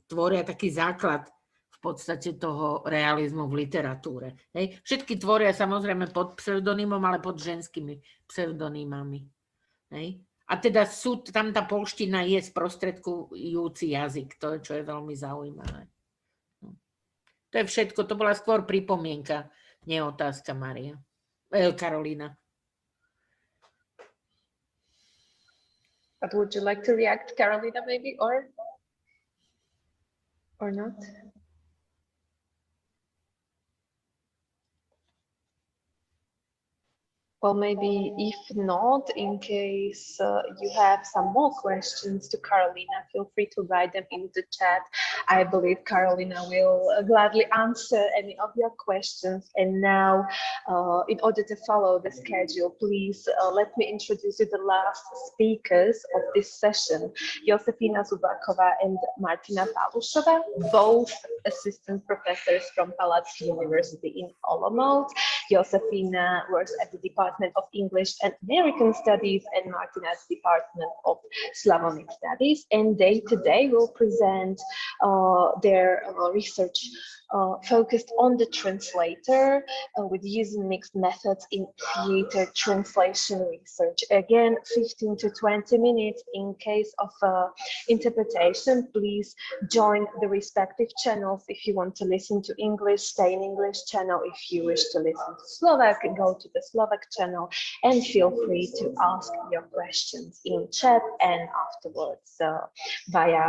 tvoria taký základ v podstate toho realizmu v literatúre. Hej. Všetky tvoria samozrejme pod pseudonymom, ale pod ženskými pseudonymami. Hej. A teda tam tá poľština je sprostredkujúci jazyk, to, čo je veľmi zaujímavé. To je všetko, to bola skôr pripomienka, nie otázka, Mária. Karolína. But would you like to react, Karolina, maybe, or not? Well, maybe if not, in case you have some more questions to Karolina, feel free to write them in the chat. I believe Karolina will gladly answer any of your questions. And now, in order to follow the schedule, please let me introduce you the last speakers of this session, Josefína Zubáková and Martina Pálušová, both assistant professors from Palacký University in Olomouc. Josefína works at the Department of English and American Studies and Martina's Department of Slavonic Studies, and they today will present their research focused on the translator with using mixed methods in theater translation research. Again, 15 to 20 minutes. In case of interpretation, please join the respective channels. If you want to listen to English, stay in English channel. If you wish to listen to Slovak, go to the Slovak channel, and feel free to ask your questions in chat and afterwards via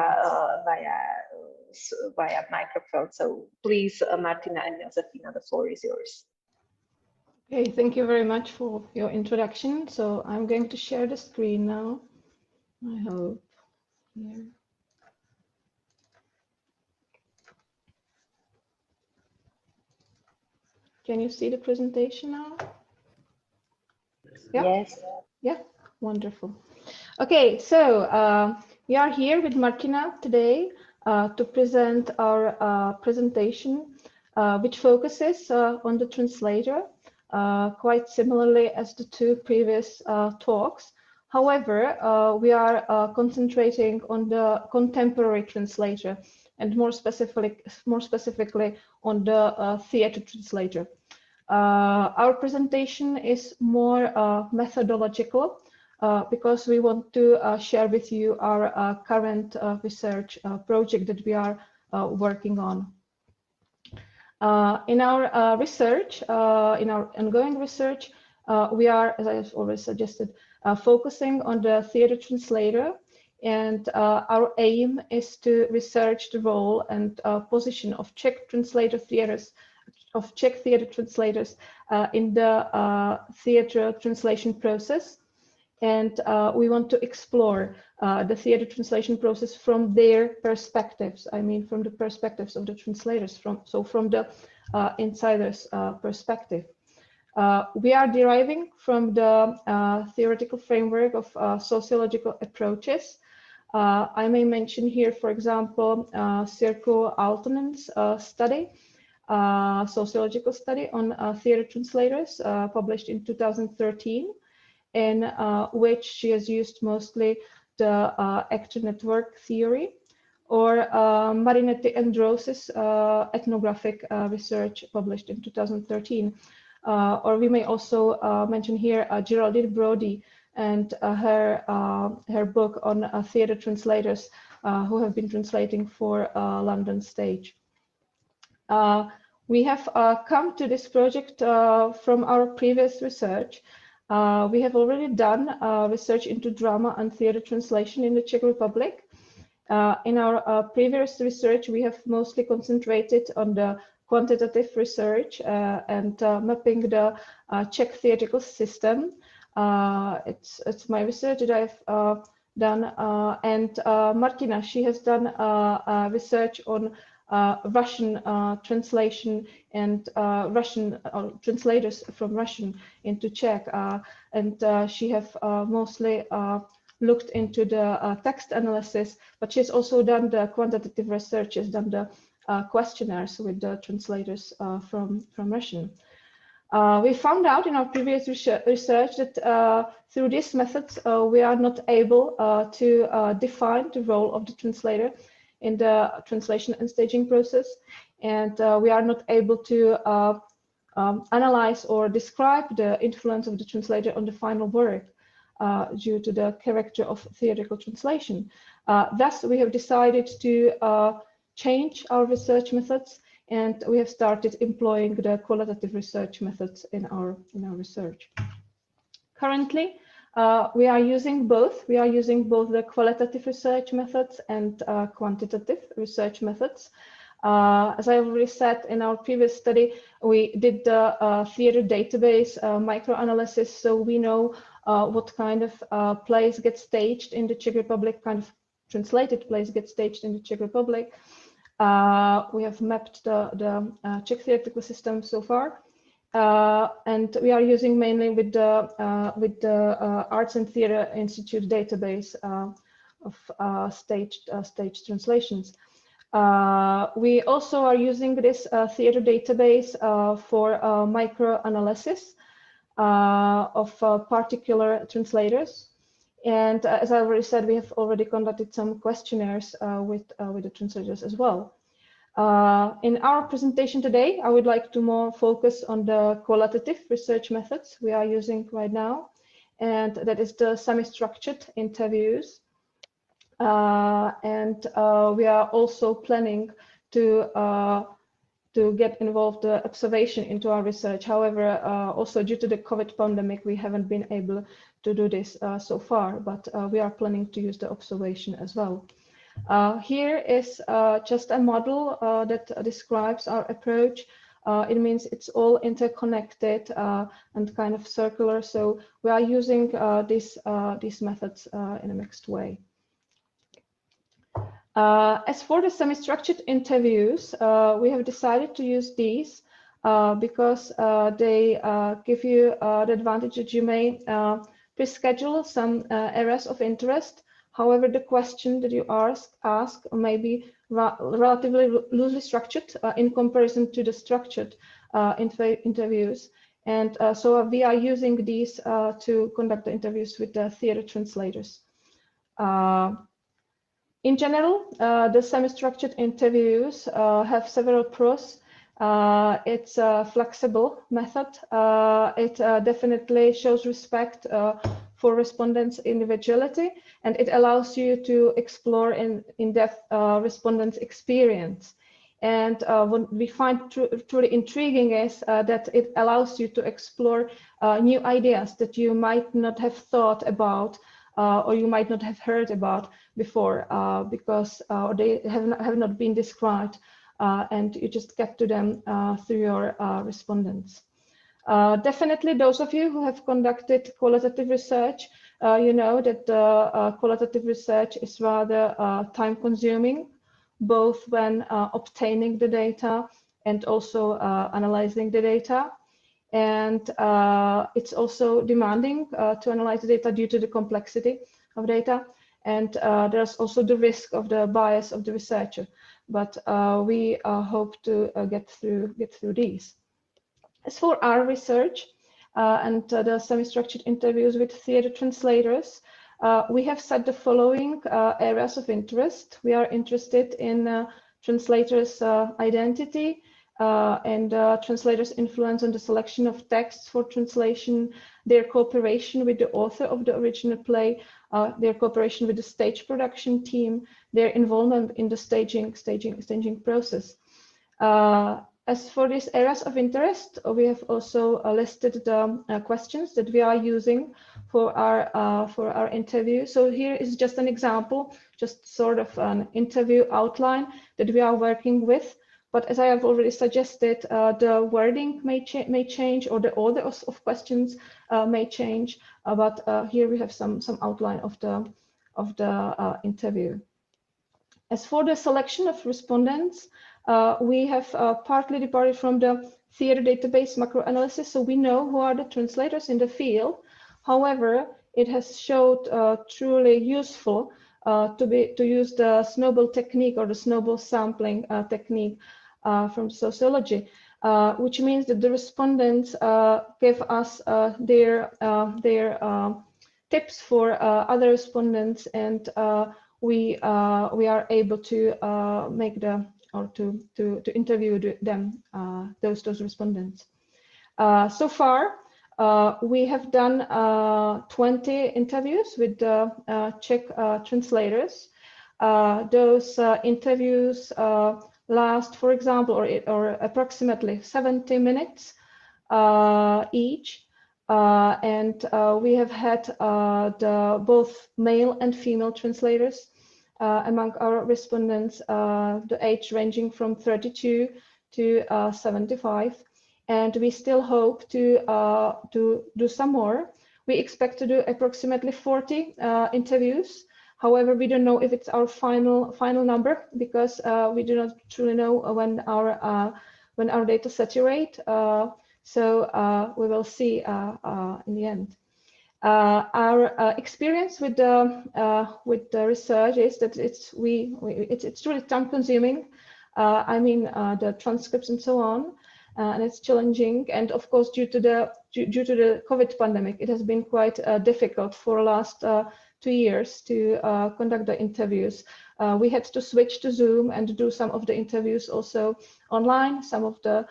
microphone. So please, Martina and Josefína, the floor is yours. Okay, thank you very much for your introduction. So I'm going to share the screen now. I hope here. Can you see the presentation now? Yeah? Yes. Yeah, wonderful. Okay, so we are here with Martina today to present our presentation, which focuses on the translator, quite similarly as the 2 previous talks. However, we are concentrating on the contemporary translator, and more specifically on the theater translator. Our presentation is more methodological because we want to share with you our current research project that we are working on. In our research, in our ongoing research, we are, as I have already suggested, focusing on the theater translator, and our aim is to research the role and position of Czech theater translators in the theater translation process. And we want to explore the theater translation process from their perspectives. I mean, from the perspectives of the translators, from the insider's perspective. We are deriving from the theoretical framework of sociological approaches. I may mention here, for example, Sirko Aaltonen's study, sociological study on theater translators, published in 2013. In which she has used mostly the actor network theory, or Marinetti and Rose's ethnographic research published in 2013. Or we may also mention here Geraldine Brody and her book on theatre translators who have been translating for London stage. We have come to this project from our previous research. We have already done research into drama and theatre translation in the Czech Republic. In our previous research, we have mostly concentrated on the quantitative research and mapping the Czech theatrical system. It's my research that I've done, and Martina, she has done research on Russian translation and Russian translators from Russian into Czech, and she have mostly looked into the text analysis, but she's also done the quantitative research. She's done the questionnaires with the translators from Russian. We found out in our previous research that through these methods we are not able to define the role of the translator in the translation and staging process, and we are not able to analyze or describe the influence of the translator on the final work due to the character of theatrical translation. Thus, we have decided to change our research methods, and we have started employing the qualitative research methods in our research. Currently, we are using both. We are using both the qualitative research methods and quantitative research methods. As I already said in our previous study, we did the theater database microanalysis, so we know what kind of plays get staged in the Czech Republic, kind of translated plays get staged in the Czech Republic. We have mapped the Czech theatrical system so far, and we are using mainly with the Arts and Theatre Institute database of staged translations. We also are using this theatre database for microanalysis of particular translators. And as I already said, we have already conducted some questionnaires with the translators as well. In our presentation today, I would like to more focus on the qualitative research methods we are using right now, and that is the semi-structured interviews. And we are also planning to get involved observation into our research. However, also due to the COVID pandemic, we haven't been able to do this so far, but we are planning to use the observation as well. Here is just a model that describes our approach. It means it's all interconnected and kind of circular. So we are using these methods in a mixed way. As for the semi-structured interviews, we have decided to use these because they give you the advantage that you may pre-schedule some areas of interest. However, the question that you ask may be relatively loosely structured in comparison to the structured interviews. And so we are using these to conduct the interviews with the theatre translators. In general, the semi-structured interviews have several pros. It's a flexible method. It definitely shows respect for respondents' individuality, and it allows you to explore in-depth respondents' experience. And what we find truly intriguing is that it allows you to explore new ideas that you might not have thought about or you might not have heard about before because they have not been described, and you just get to them through your respondents. Definitely those of you who have conducted qualitative research, you know that qualitative research is rather time-consuming, both when obtaining the data and also analyzing the data. And it's also demanding to analyze the data due to the complexity of data. And there's also the risk of the bias of the researcher. But we hope to get through these. As for our research and the semi-structured interviews with theatre translators, we have set the following areas of interest. We are interested in translators' identity, and translators' influence on the selection of texts for translation, their cooperation with the author of the original play, their cooperation with the stage production team, their involvement in the staging process. As for these areas of interest, we have also listed the questions that we are using for our interview. So here is just an example, just sort of an interview outline that we are working with. But as I have already suggested, the wording may change, or the order of questions may change. But here we have some outline of the interview. As for the selection of respondents, we have partly departed from the theater database macro analysis, so we know who are the translators in the field. However, it has showed truly useful to use the snowball technique or the snowball sampling technique from sociology, which means that the respondents give us their tips for other respondents, and we are able to make to interview them, those respondents. So far, we have done 20 interviews with the Czech translators. Those interviews last, for example, or approximately 70 minutes each. And we have had both male and female translators among our respondents, the age ranging from 32 to 75. And we still hope to do some more. We expect to do approximately 40 interviews. However, we don't know if it's our final number, because we do not truly know when our data saturate. So we will see in the end. Our experience with the research is that it's really time-consuming. I mean, the transcripts and so on, and it's challenging. And of course, due to the COVID pandemic, it has been quite difficult for the last 2 years to conduct the interviews. We had to switch to Zoom and do some of the interviews also online. Some of the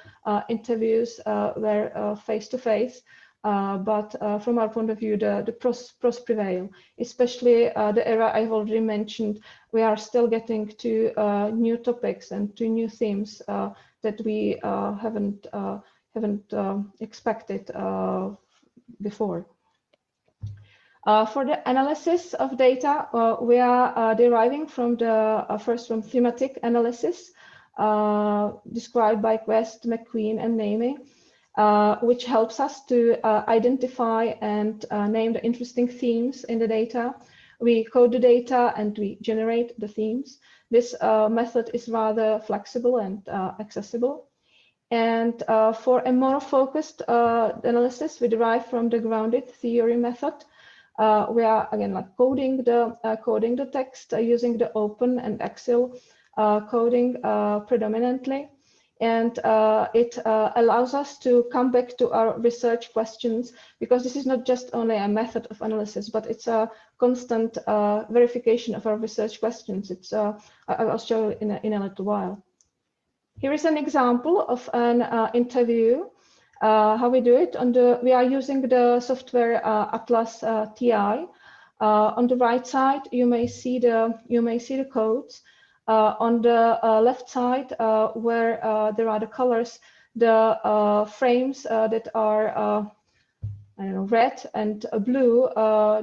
interviews were face-to-face. But from our point of view, the pros prevail, especially the area I've already mentioned. We are still getting to new topics and to new themes that we haven't expected before. For the analysis of data, we are deriving from first from thematic analysis described by Quest, McQueen, and Namey, which helps us to identify and name the interesting themes in the data. We code the data and we generate the themes. This method is rather flexible and accessible. And for a more focused analysis, we derive from the grounded theory method. We are again coding the text using the open and axial coding predominantly. And it allows us to come back to our research questions, because this is not just only a method of analysis, but it's a constant verification of our research questions. It's I'll show in a little while. Here is an example of an interview. How we do it we are using the software Atlas TI. On the right side, you may see the codes. On the left side, where there are the colors, the frames that are I don't know, red and blue,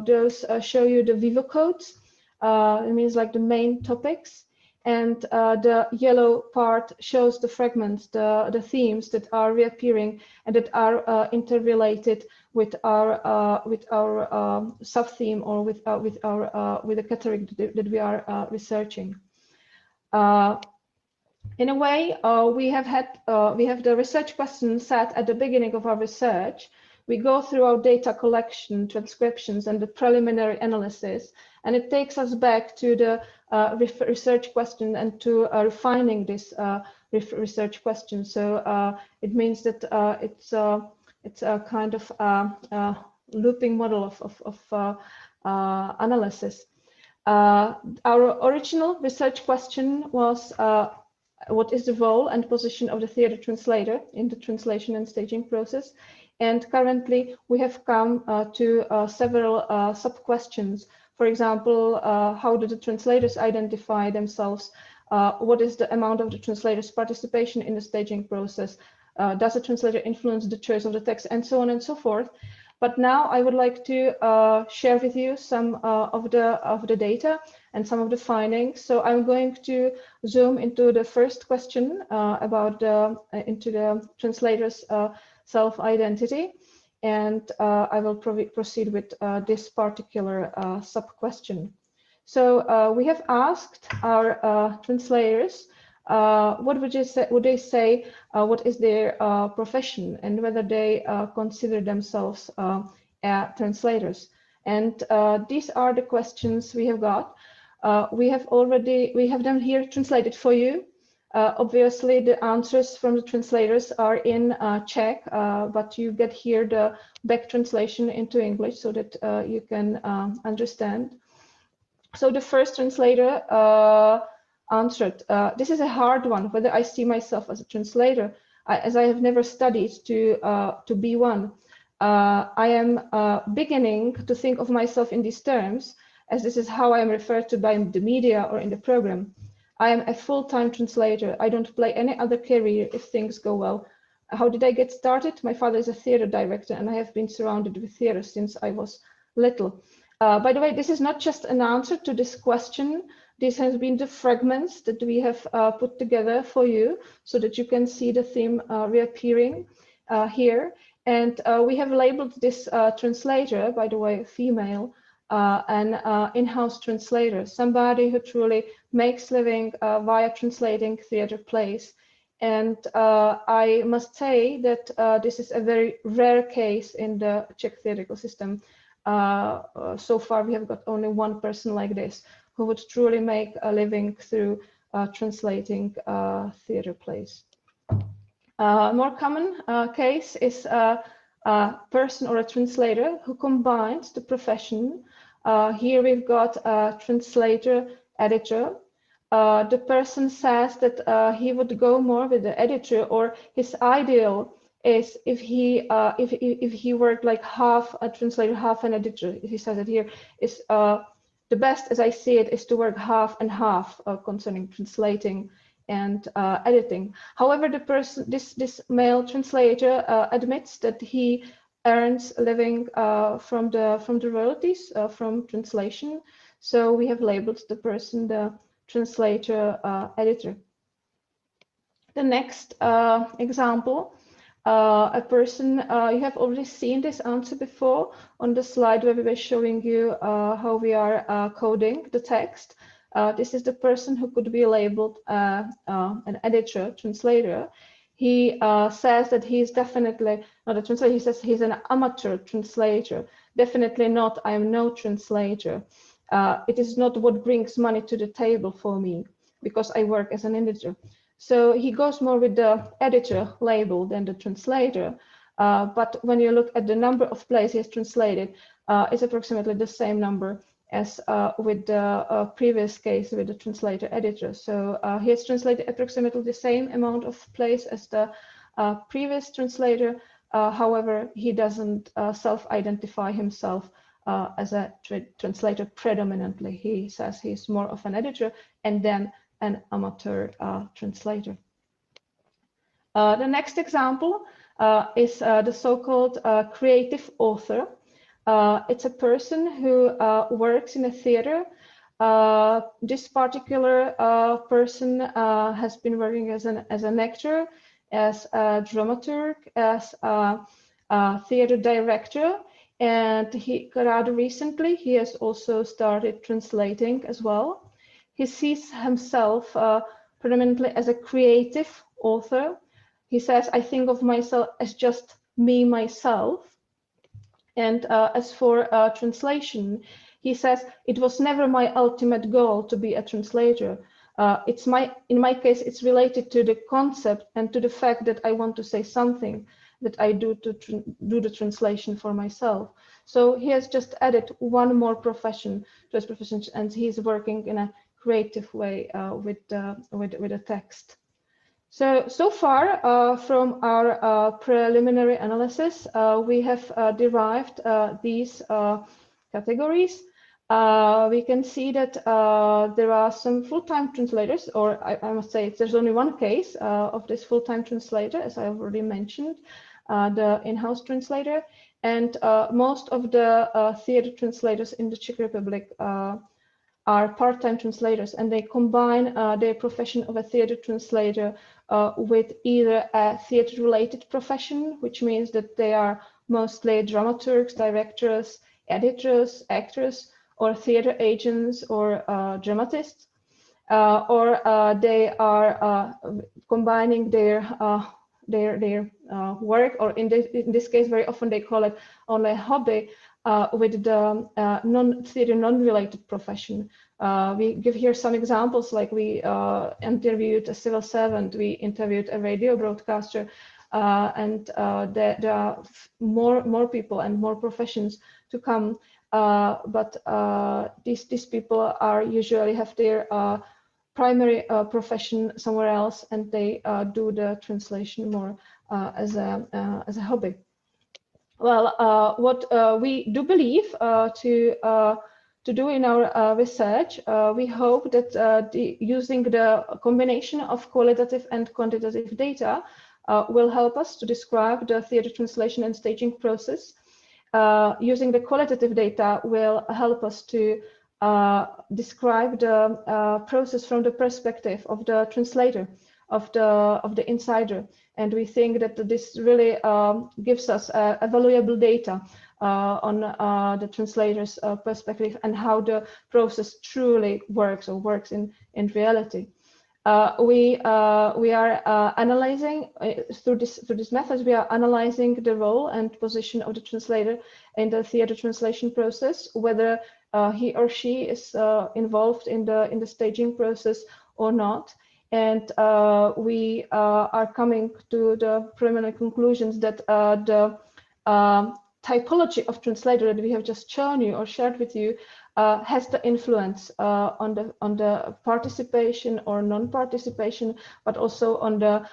those show you the Vivo codes. It means like the main topics. And the yellow part shows the fragments, the themes that are reappearing and that are interrelated with our sub-theme, or with the category that we are researching. In a way, we have the research question set at the beginning of our research. We go through our data collection, transcriptions, and the preliminary analysis, and it takes us back to the research question and to refining this research question. So it means that it's a kind of looping model of analysis. Our original research question was what is the role and position of the theater translator in the translation and staging process. And currently we have come to several sub-questions. For example, how do the translators identify themselves? What is the amount of the translator's participation in the staging process? Does the translator influence the choice of the text, and so on and so forth? But now I would like to share with you some of the data and some of the findings. So I'm going to zoom into the first question about into the translator's self-identity, and I will proceed with this particular sub-question. So we have asked our translators what would they say what is their profession, and whether they consider themselves translators. And these are the questions we have got. We have them here translated for you. Obviously the answers from the translators are in Czech, but you get here the back translation into English so that you can understand. So the first translator answered, this is a hard one, whether I see myself as a translator, as I have never studied to be one. I am beginning to think of myself in these terms, as this is how I am referred to by the media or in the program. I am a full-time translator. I don't play any other career if things go well. How did I get started? My father is a theater director, and I have been surrounded with theater since I was little. By the way, this is not just an answer to this question. This has been the fragments that we have put together for you so that you can see the theme reappearing here. And we have labeled this translator, by the way, female, an in-house translator, somebody who truly makes living via translating theater plays. And I must say that this is a very rare case in the Czech theatrical system. So far, we have got only one person like this who would truly make a living through translating theater plays. More common case is a person or a translator who combines the profession. Here we've got a translator, editor. The person says that he would go more with the editor, or his ideal is if he worked like half a translator, half an editor. He says it here is the best, as I see it, is to work half and half concerning translating and editing. However, the person, this male translator, admits that he earns a living from the royalties from translation. So we have labeled the person the translator editor. The next example. A person, you have already seen this answer before on the slide where we were showing you how we are coding the text. This is the person who could be labeled an editor, translator. He says that he is definitely not a translator. He says he's an amateur translator. Definitely not, I am no translator. It is not what brings money to the table for me, because I work as an editor. So he goes more with the editor label than the translator. But when you look at the number of plays he has translated, it's approximately the same number as with the previous case with the translator editor. So he has translated approximately the same amount of plays as the previous translator. However, he doesn't self-identify himself as a translator predominantly. He says he's more of an editor and then an amateur translator. The next example is the so-called creative author. It's a person who works in a theater. This particular person has been working as an actor, as a dramaturg, as a theater director, and rather recently he has also started translating as well. He sees himself predominantly as a creative author. He says, I think of myself as just me, myself. And as for translation, he says, it was never my ultimate goal to be a translator. In my case, it's related to the concept and to the fact that I want to say something that I do to do the translation for myself. So he has just added one more profession to his profession, and he's working in a creative way with the text. So far, from our preliminary analysis, we have derived these categories. We can see that there are some full-time translators, or I must say there's only one case of this full-time translator, as I already mentioned, the in-house translator, and most of the theater translators in the Czech Republic are part-time translators, and they combine their profession of a theater translator with either a theater-related profession, which means that they are mostly dramaturgs, directors, editors, actors, or theater agents or dramatists, or they are combining their work, or in this case, very often they call it only a hobby, with the non-theater, non-related profession. We give here some examples, like we interviewed a civil servant, we interviewed a radio broadcaster, and there are more people and more professions to come. But these people are usually have their primary profession somewhere else, and they do the translation more as a hobby. Well, what we do believe to do in our research, we hope that using the combination of qualitative and quantitative data will help us to describe the theater translation and staging process. Using the qualitative data will help us to describe the process from the perspective of the translator, of the insider, and we think that this really gives us a valuable data on the translator's perspective and how the process truly works, or works in reality. We are analyzing through this method. We are analyzing the role and position of the translator in the theater translation process, whether he or she is involved in the staging process or not. And we are coming to the preliminary conclusions that the typology of translator that we have just shown you or shared with you has the influence on the participation or non-participation, but also on the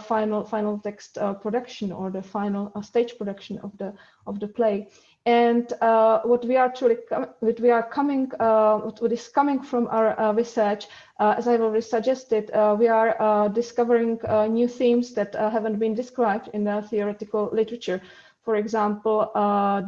final text production, or the final stage production of the play. And what is coming from our research, as I've already suggested, we are discovering new themes that haven't been described in the theoretical literature. For example,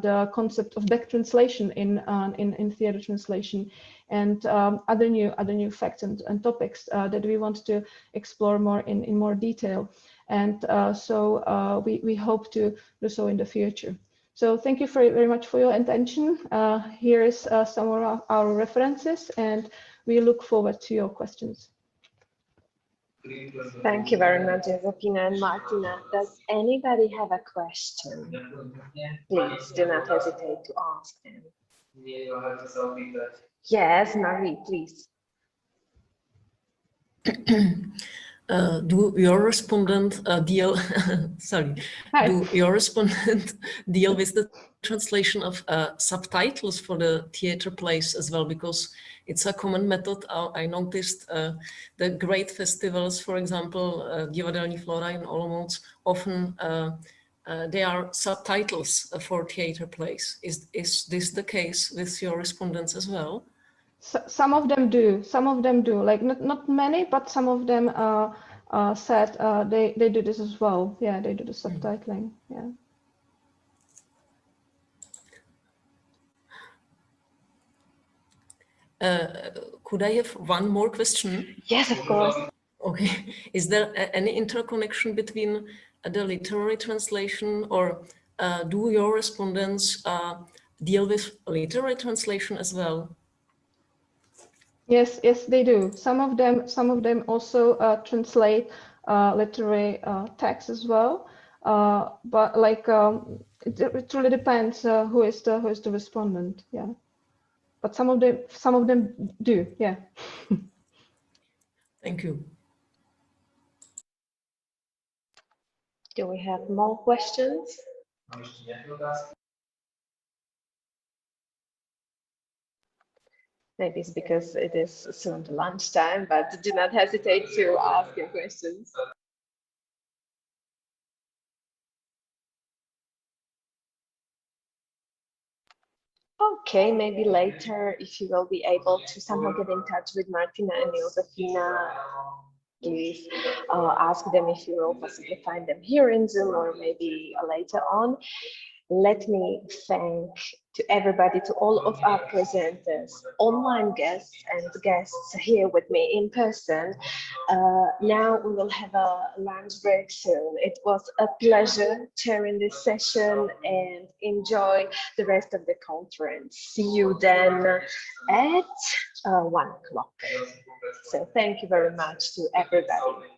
the concept of back translation in theater translation, and other new facts and topics that we want to explore more in more detail. And so we hope to do so in the future. So thank you very much for your attention. Here is some of our references, and we look forward to your questions. Thank you very much, Josefína and Martina. Does anybody have a question? Please do not hesitate to ask them. Yes, Marie, please. Do your respondent deal? Sorry. Hi. Do your respondent deal with the translation of subtitles for the theater plays as well? Because it's a common method. I noticed the great festivals, for example, Divadelní Flora in Olomouc, often there are subtitles for theater plays. Is this the case with your respondents as well? Some of them do. Some of them do. Like not many, but some of them said they do this as well. Yeah, they do the subtitling. Yeah. Could I have one more question? Yes, of course. Okay. Is there any interconnection between the literary translation, or do your respondents deal with literary translation as well? Yes, they do. Some of them also translate literary texts as well. But like it really depends who is the respondent. Yeah. But some of them do. Yeah. Thank you. Do we have more questions? Maybe it's because it is soon lunchtime, but do not hesitate to ask your questions. Okay, maybe later, if you will be able to somehow get in touch with Martina and Josefína, please ask them if you will possibly find them here in Zoom or maybe later on. Let me thank to everybody, to all of our presenters, online guests and guests here with me in person. Now we will have a lunch break soon. It was a pleasure chairing this session and enjoy the rest of the conference. See you then at 1 o'clock. So thank you very much to everybody.